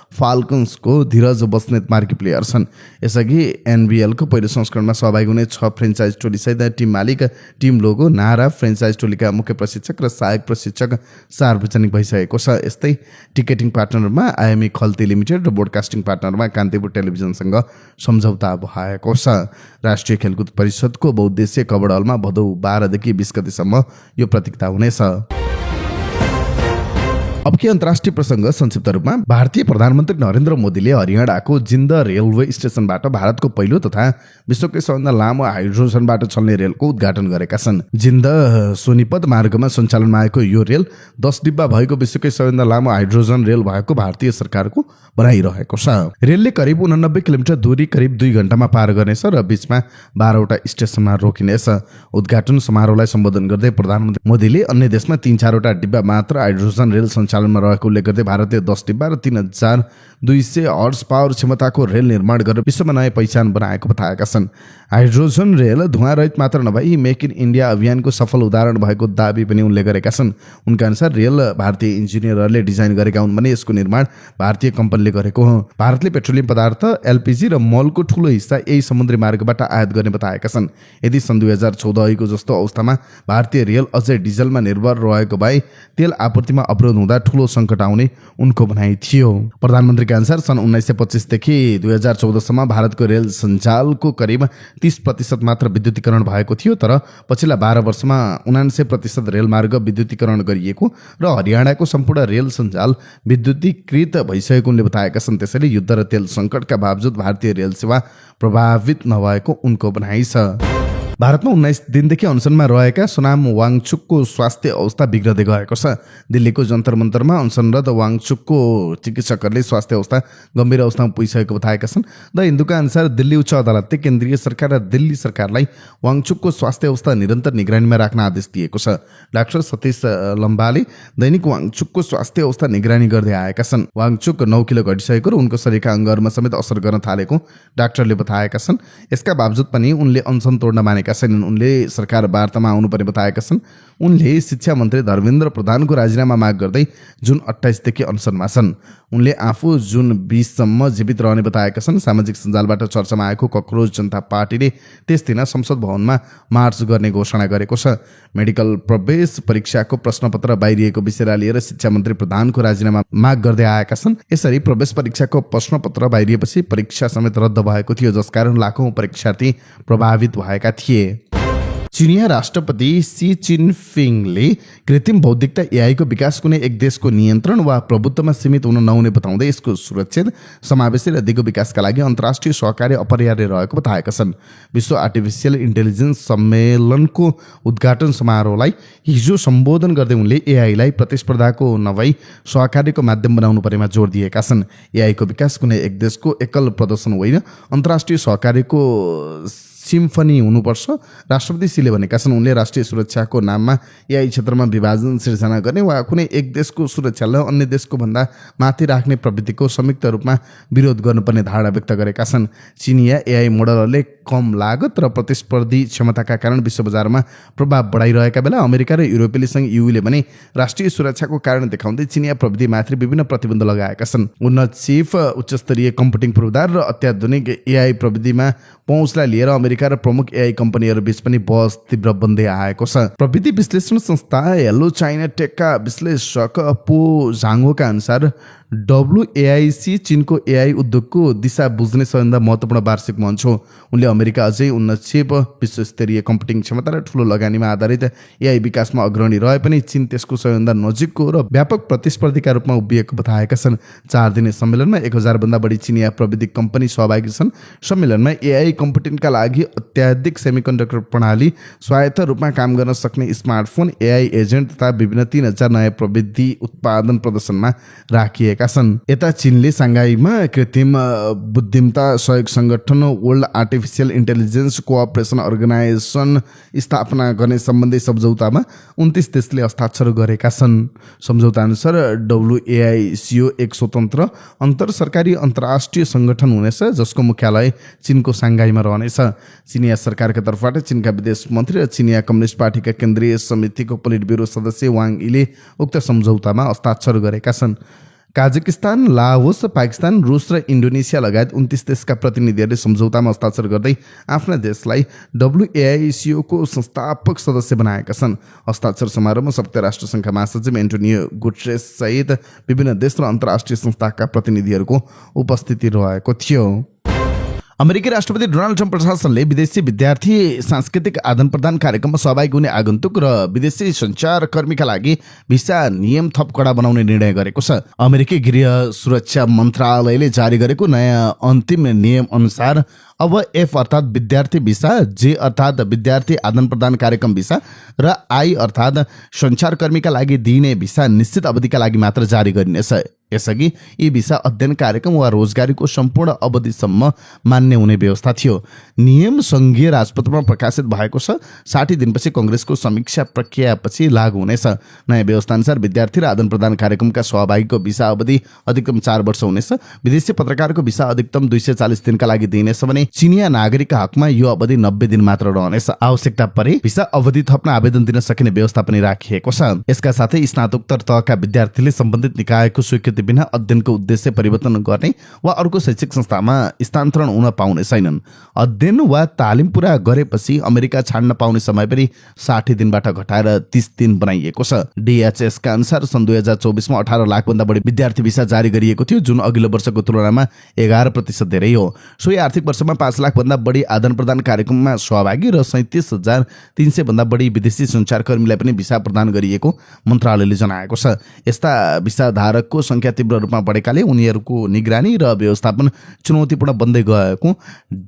फाल्कन्सको धीरज बस्नेत मार्की प्लेयर छन्। यसअघि एनबिएलको पहिलो संस्करणमा सहभागी हुने 6 फ्रेन्चाइज टोलीसहित टिम मालिक, टिम लोगो, नारा, फ्रेन्चाइज टोलीका मुख्य प्रशिक्षक र सहायक प्रशिक्षक सार्वजनिक भइसकेको छ। यस्तै टिकेटिङ पार्टनरमा आइएमई खल्ती लिमिटेड र ब्रोडकास्टिङ पार्टनरमा कान्तिपुर टेलिभिजनसँग सम्झौता भएको छ। राष्ट्रिय खेलकुद परिषदको बहुद्देश्य कबड हलमा भदौ 12 देखि 20 गतिसम्म यो प्रतियोगिता हुनेछ। अब के अन्तर्राष्ट्रिय प्रसङ्ग संक्षिप्त रूपमा। भारतीय प्रधानमन्त्री नरेन्द्र मोदीले हरियाणाको जिन्द रेलवे स्टेसनबाट भारतको पहिलो तथा विश्वकै सबैभन्दा लामो हाइड्रोजनबाट चल्ने रेलको उद्घाटन गरेका छन्। जिन्द सोनिपत मार्गमा सञ्चालनमा आएको यो रेल 10 डिब्बा भएको विश्वकै सबैभन्दा लामो हाइड्रोजन रेल भएको भारतीय सरकारको भनाइरहेको छ। रेलले करिब 89 किलोमिटर दूरी करिब 2 घण्टामा पार गर्नेछ र बीचमा 12वटा स्टेसनमा रोकिनेछ। उद्घाटन समारोहलाई सम्बोधन गर्दै प्रधानमन्त्री मोदीले अन्य देशमा 3-4वटा डिब्बा मात्र हाइड्रोजन रेल सञ्चालन सञ्चालनमा रहेको उल्लेख गर्दै भारतीय 10 डिब्बा र 3200 हर्स पावर क्षमताको रेल निर्माण गरेर विश्वमा नयाँ पहिचान बनाएको बताएका छन्। हाइड्रोजन रेल धुवाँरहित मात्र नभई मेक इन इन्डिया अभियानको सफल उदाहरण भएको दाबी पनि उनले गरेका छन्। उनका अनुसार रेल भारतीय इन्जिनियरहरूले डिजाइन गरेका हुन् भने यसको निर्माण भारतीय कम्पनीले गरेको हो। भारतले पेट्रोलियम पदार्थ एलपीजी र मलको ठूलो हिस्सा यही समुद्री मार्गबाट आयात गर्ने बताएका छन्। यदि सन् 2014 को जस्तो अवस्थामा भारतीय रेल अझै डिजलमा निर्भर रहेको भए तेल आपूर्तिमा अवरोध हुँदा ठूलो सङ्कट आउने उनको भनाइ थियो। प्रधानमन्त्रीका अनुसार सन् 1925 देखि 2014 सम्म भारतको रेल सञ्जालको करिब 30% मात्र विद्युतीकरण भएको थियो, तर पछिल्ला 12 वर्षमा 79% रेलमार्ग विद्युतीकरण गरिएको र हरियाणाको सम्पूर्ण रेल सञ्जाल विद्युतीकृत भइसकेको उनले बताएका छन्। त्यसैले युद्ध र तेल सङ्कटका बावजुद भारतीय रेल सेवा प्रभावित नभएको उनको भनाइ छ। भारतमा 19 दिनदेखि अनसनमा रहेका सोनाम वाङचुकको स्वास्थ्य अवस्था बिग्रदै गएको छ। दिल्लीको जन्तर मन्तरमा अनसनरत वाङचुकको चिकित्सकहरूले स्वास्थ्य अवस्था गम्भीर अवस्थामा पुगिसकेको बताएका छन्। द हिन्दूका अनुसार दिल्ली उच्च अदालतले केन्द्रीय सरकार र दिल्ली सरकारलाई वाङचुकको स्वास्थ्य अवस्था निरन्तर निगरानीमा राख्न आदेश दिएको छ। डाक्टर सतीश लम्बाले दैनिक वाङचुकको स्वास्थ्य अवस्था निगरानी गर्दै आएका छन्। वाङचुक 9 किलो घटिसकेको र उनको शरीरका अङ्गहरूमा समेत असर गर्न थालेको डाक्टरले बताएका छन्। यसका बावजुद पनि उनले अनसन तोड्न मानेका छैनन्। उनले सरकार वार्तामा आउनुपर्ने बताएका छन्। उनले शिक्षा मन्त्री धर्मेन्द्र प्रधानको राजीनामा माग गर्दै जुन 28 देखि अनसनमा छन्। उनले आफू जुन 20 सम्म जीवित रहने बताएका छन्। सामाजिक सञ्जालबाट चर्चामा आएको कक्रोच जनता पार्टीले त्यस दिन संसद भवनमा मार्च गर्ने घोषणा गरेको छ। मेडिकल प्रवेश परीक्षाको प्रश्नपत्र बाहिरिएको विषयलाई लिएर शिक्षा मन्त्री प्रधानको राजीनामा माग गर्दै आएका छन्। यसरी प्रवेश परीक्षाको प्रश्नपत्र बाहिरिएपछि परीक्षा समेत रद्द भएको थियो, जसकारण लाखौं परीक्षार्थी प्रभावित भएका थिए। चिनिया राष्ट्रपति सी जिनपिङले कृत्रिम बौद्धिकता एआईको विकास कुनै एक देशको नियन्त्रण वा प्रभुत्वमा सीमित हुन नहुने बताउँदै यसको सुरक्षित समावेशी र दिगो विकासका लागि अन्तर्राष्ट्रिय सहकार्य अपरिहार्य रहेको बताएका छन्। विश्व आर्टिफिसियल इन्टेलिजेन्स सम्मेलनको उद्घाटन समारोहलाई हिजो सम्बोधन गर्दै उनले एआईलाई प्रतिस्पर्धाको नभई सहकार्यको माध्यम बनाउनु परेमा जोड दिएका छन्। एआईको विकास कुनै एक देशको एकल प्रदर्शन होइन, अन्तर्राष्ट्रिय सहकार्यको सिम्फनी हुनुपर्छ, राष्ट्रपति सीले भनेका छन्। उनले राष्ट्रिय सुरक्षाको नाममा एआई क्षेत्रमा विभाजन सिर्जना गर्ने वा कुनै एक देशको सुरक्षालाई अन्य देशको भन्दा माथि राख्ने प्रवृत्तिको संयुक्त रूपमा विरोध गर्नुपर्ने धारणा व्यक्त गरेका छन्। चिनिया एआई मोडलहरूले कम लागत र प्रतिस्पर्धी क्षमताका कारण विश्व बजारमा प्रभाव बढाइरहेका बेला अमेरिका र युरोपेली संघ यूले भने राष्ट्रिय सुरक्षाको कारण देखाउँदै चिनिया प्रविधिमाथि विभिन्न प्रतिबन्ध लगाएका छन्। उन्नत चिफ, उच्चस्तरीय कम्प्युटिङ पूर्वाधार र अत्याधुनिक एआई प्रविधिमा पहुँचलाई लिएर अमेरिका र प्रमुख एआई कम्पनीहरू बीच पनि बहस तीव्र बन्दै आएको छ। प्रविधि विश्लेषण संस्था हेलो चाइना टेकका विश्लेषक पो झाङोका अनुसार WAIC चीनको एआई उद्योगको दिशा बुझ्ने सबैभन्दा महत्त्वपूर्ण वार्षिक मञ्च हो। उनले अमेरिका अझै उन्नत छिप, विश्वस्तरीय कम्प्युटिङ क्षमता र ठूलो लगानीमा आधारित एआई विकासमा अग्रणी रहे पनि चीन त्यसको सबैभन्दा नजिकको र व्यापक प्रतिस्पर्धीका रूपमा उभिएको बताएका छन्। 4 दिने सम्मेलनमा 1000 भन्दा बढी चिनिया प्रविधि कम्पनी सहभागी छन्। सम्मेलनमा एआई कम्प्युटिङका लागि अत्याधिक सेमिकन्डक्टर प्रणाली, स्वायत्त रूपमा काम गर्न सक्ने स्मार्टफोन, एआई एजेन्ट तथा विभिन्न 3000 नयाँ प्रविधि उत्पादन प्रदर्शनमा राखिएका छन्। यता चीनले सांघाईमा कृत्रिम बुद्धिमत्ता सहयोग संगठन world artificial intelligence cooperation organisation स्थापना गर्ने सम्बन्धी सम्झौतामा 29 देशले हस्ताक्षर गरेका छन्। सम्झौता अनुसार WAICO एक स्वतन्त्र अन्तर सरकारी अन्तर्राष्ट्रिय संगठन हुनेछ, जसको मुख्यालय चीनको सांघाईमा रहनेछ। चिनिया सरकारका तर्फबाट चीनका विदेश मन्त्री र चिनिया कम्युनिस्ट पार्टीका केन्द्रीय समितिको पोलिट ब्युरो सदस्य वाङ यीले उक्त सम्झौतामा हस्ताक्षर गरेका छन्। काजाकिस्तान, लाओस, पाकिस्तान, रुस र इन्डोनेसिया लगायत 29 देशका प्रतिनिधिहरूले सम्झौतामा हस्ताक्षर गर्दै आफ्ना देशलाई WAICO को संस्थापक सदस्य बनाएका छन्। हस्ताक्षर समारोहमा संयुक्त राष्ट्र सङ्घका महासचिव एन्टोनियो गुटेरेस सहित विभिन्न देश र अन्तर्राष्ट्रिय संस्थाका प्रतिनिधिहरूको उपस्थिति रहेको थियो। अमेरिकी राष्ट्रपति डोनाल्ड ट्रम्प प्रशासनले विदेशी विद्यार्थी सांस्कृतिक आदान प्रदान कार्यक्रममा सहभागी हुने आगन्तुक र विदेशी सञ्चारकर्मीका लागि भिसा नियम थप कडा बनाउने निर्णय गरेको छ। अमेरिकी गृह सुरक्षा मन्त्रालयले जारी गरेको नयाँ अन्तिम नियम अनुसार अब F अर्थात् विद्यार्थी भिसा, J अर्थात् विद्यार्थी आदान प्रदान कार्यक्रम भिसा र I अर्थात् सञ्चारकर्मीका लागि दिइने भिसा निश्चित अवधिका लागि मात्र जारी गरिनेछ। यसअघि यी भिसा अध्ययन कार्यक्रम वा रोजगारीको सम्पूर्ण अवधिसम्म मान्य हुने व्यवस्था थियो। नियम सङ्घीय राजपत्रमा प्रकाशित भएको छ। 60 दिनपछि कङ्ग्रेसको समीक्षा प्रक्रियापछि लागू हुनेछ। नयाँ व्यवस्थाअनुसार विद्यार्थी र आदान प्रदान कार्यक्रमका सहभागीको भिसा अवधि अधिकतम 4 वर्ष हुनेछ। विदेशी पत्रकारको भिसा अधिकतम 240 दिनका लागि दिइनेछ भने चिनिया नागरिकका हकमा यो अवधि 90 दिन मात्र रहनेछ। आवश्यकता परे भिसा अवधि थप्न आवेदन दिन सकिने व्यवस्था पनि राखिएको छ। यसका साथै स्नातकोत्तर तहका विद्यार्थीले सम्बन्धित निकायको स्वीकृति बिना अध्ययनको उद्देश्य परिवर्तन गर्ने वा अर्को शैक्षिक संस्थामा स्थानान्तरण हुन पाउने छैनन्। अध्ययन वा तालिम पूरा गरेपछि अमेरिका छाड्न पाउने समय पनि 60 दिनबाट घटाएर 30 दिन बनाइएको छ। DHS का अनुसार सन् 2024 मा 18 लाखभन्दा बढी विद्यार्थी भिसा जारी गरिएको थियो, जुन अघिल्लो वर्षको तुलनामा 11% धेरै हो। सोही आर्थिक वर्षमा 5 लाखभन्दा बढी आदान प्रदान कार्यक्रममा सहभागी र 37,300 भन्दा बढी विदेशी सञ्चारकर्मीलाई पनि भिसा प्रदान गरिएको मन्त्रालयले जनाएको छ। यस्ता भिसाधारकको संख्या तीव्र रूपमा बढेकाले उनीहरूको निगरानी र व्यवस्थापन चुनौतीपूर्ण बन्दै गएको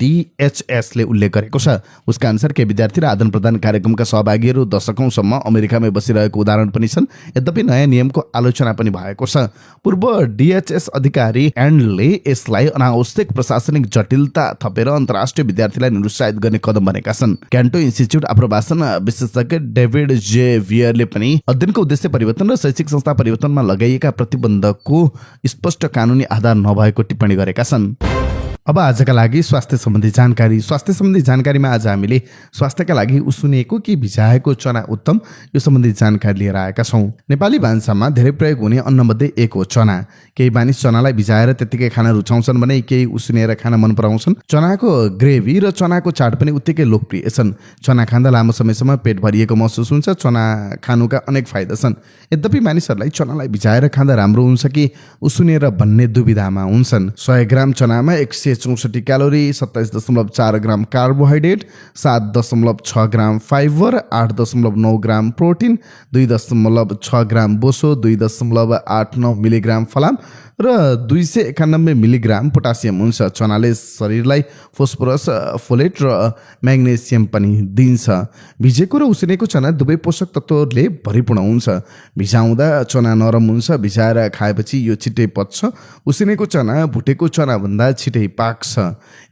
DHS ले उल्लेख गरेको छ। उसका अनुसार केही विद्यार्थी र आदान प्रदान कार्यक्रमका सहभागीहरू दशकौंसम्म अमेरिकामै बसिरहेको उदाहरण पनि छन्। यद्यपि नयाँ नियमको आलोचना पनि भएको छ। पूर्व DHS अधिकारी एन्डले यसलाई अनावश्यक प्रशासनिक जटिलता थपेर अन्तर्राष्ट्रिय विद्यार्थीलाई निरुत्साहित गर्ने कदम बनेका छन्। क्यान्टो इन्स्टिच्युट आप्रवासन विशेषज्ञ डेभिड जे वियरले पनि अध्ययनको उद्देश्य परिवर्तन र शैक्षिक संस्था परिवर्तनमा लगाइएका प्रतिबन्धको स्पष्ट कानुनी आधार नभएको टिप्पणी गरेका छन्। अब आजका लागि स्वास्थ्य सम्बन्धी जानकारीमा आज हामीले स्वास्थ्यका लागि उसिनेको कि भिजाएको चना उत्तम यो सम्बन्धी जानकारी लिएर आएका छौँ। नेपाली भान्सामा धेरै प्रयोग हुने अन्नमध्ये एक हो चना। केही मानिस चनालाई भिजाएर त्यत्तिकै खान रुचाउँछन् भने केही उसिनेर खान मन पराउँछन्। चनाको ग्रेभी र चनाको चाट पनि उत्तिकै लोकप्रिय छन्। चना खाँदा लामो समयसम्म पेट भरिएको महसुस हुन्छ। चना खानुका अनेक फाइदा छन्। यद्यपि मानिसहरूलाई चनालाई भिजाएर खाँदा राम्रो हुन्छ कि उसिनेर भन्ने दुविधामा हुन्छन्। 100 ग्राम चनामा 164 क्यालोरी, 27.4 ग्राम कार्बोहाइड्रेट, 7.6 ग्राम फाइबर, 8.9 ग्राम प्रोटिन, 2.6 ग्राम बोसो, 2.89 मिलिग्राम फलाम र 291 मिलिग्राम पोटासियम हुन्छ। चनाले शरीरलाई फोस्फोरस, फोलेट र म्याग्नेसियम पनि दिन्छ। भिजेको र उसिनेको चना दुवै पोषक तत्त्वहरूले भरिपूर्ण हुन्छ। भिजाउँदा चना नरम हुन्छ। भिजाएर खाएपछि यो छिट्टै पच्छ। उसिनेको चना भुटेको चनाभन्दा छिट्टै पाक्छ।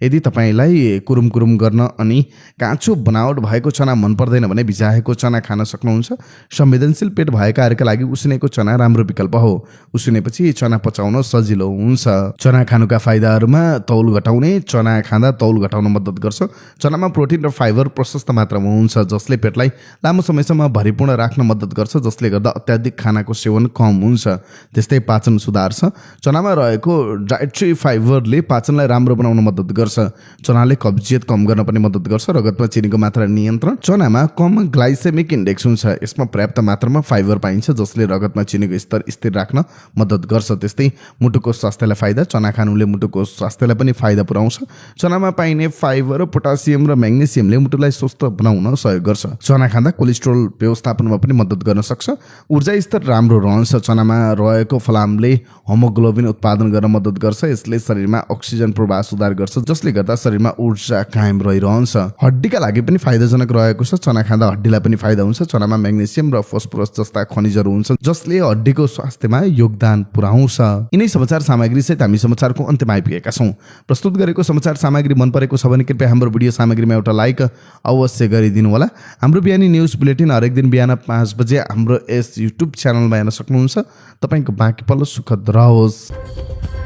यदि तपाईँलाई कुरुम गर्न अनि काँचो बनावट भएको चना मन पर्दैन भने भिजाएको चना खान सक्नुहुन्छ। संवेदनशील पेट भएकाहरूका लागि उसिनेको चना राम्रो विकल्प हो। उसिनेपछि चना पचाउन सजिलो हुन्छ। चना खानुका फाइदाहरूमा तौल घटाउने, चना खाँदा तौल घटाउन मद्दत गर्छ। चनामा प्रोटिन र फाइबर प्रशस्त मात्रामा हुन्छ, जसले पेटलाई लामो समयसम्म भरिपूर्ण राख्न मद्दत गर्छ, जसले गर्दा अत्याधिक खानाको सेवन कम हुन्छ। त्यस्तै पाचन सुधार्छ। चनामा रहेको डाइट्री फाइबरले पाचनलाई राम्रो बनाउन मद्दत गर्छ। चनाले कब्जियत कम गर्न पनि मद्दत गर्छ। रगतमा चिनीको मात्रा नियन्त्रण। चनामा कम ग्लाइसेमिक इन्डेक्स हुन्छ। यसमा पर्याप्त मात्रामा फाइबर पाइन्छ, जसले रगतमा चिनीको स्तर स्थिर राख्न मद्दत गर्छ। त्यस्तै मुटुको स्वास्थ्यलाई फाइदा। चना खानुले मुटुको स्वास्थ्यलाई पनि फाइदा पुर्याउँछ। चनामा पाइने फाइबर, पोटासियम र म्याग्नेसियमले मुटुलाई स्वस्थ बनाउन सहयोग गर्छ। चना खाँदा कोलेस्ट्रोल व्यवस्थापनमा पनि मद्दत गर्न सक्छ। ऊर्जा स्तर राम्रो रहन्छ। चनामा रहेको फलामले होमोग्लोबिन उत्पादन गर्न मद्दत गर्छ। यसले शरीरमा अक्सिजन प्रवाह सुधार गर्छ, जसले गर्दा शरीरमा ऊर्जा कायम रहिरहन्छ। हड्डीका लागि पनि फाइदाजनक रहेको छ। चना खाँदा हड्डीलाई पनि फाइदा हुन्छ। चनामा म्याग्नेसियम र फोस्फोरस जस्ता खनिजहरू हुन्छन्, जसले हड्डीको स्वास्थ्यमा योगदान पुर्याउँछ। यिनै समाचार सामग्री सहित हामी समाचारको अन्त्यमा आइपुगेका छौँ। प्रस्तुत गरेको समाचार सामग्री मन परेको छ भने कृपया हाम्रो भिडियो सामग्रीमा एउटा लाइक अवश्य गरिदिनु होला। हाम्रो बिहानी न्युज बुलेटिन हरेक दिन बिहान 5 बजे हाम्रो यस युट्युब च्यानलमा हेर्न सक्नुहुन्छ। तपाईँको बाँकी पल सुखद रहोस्।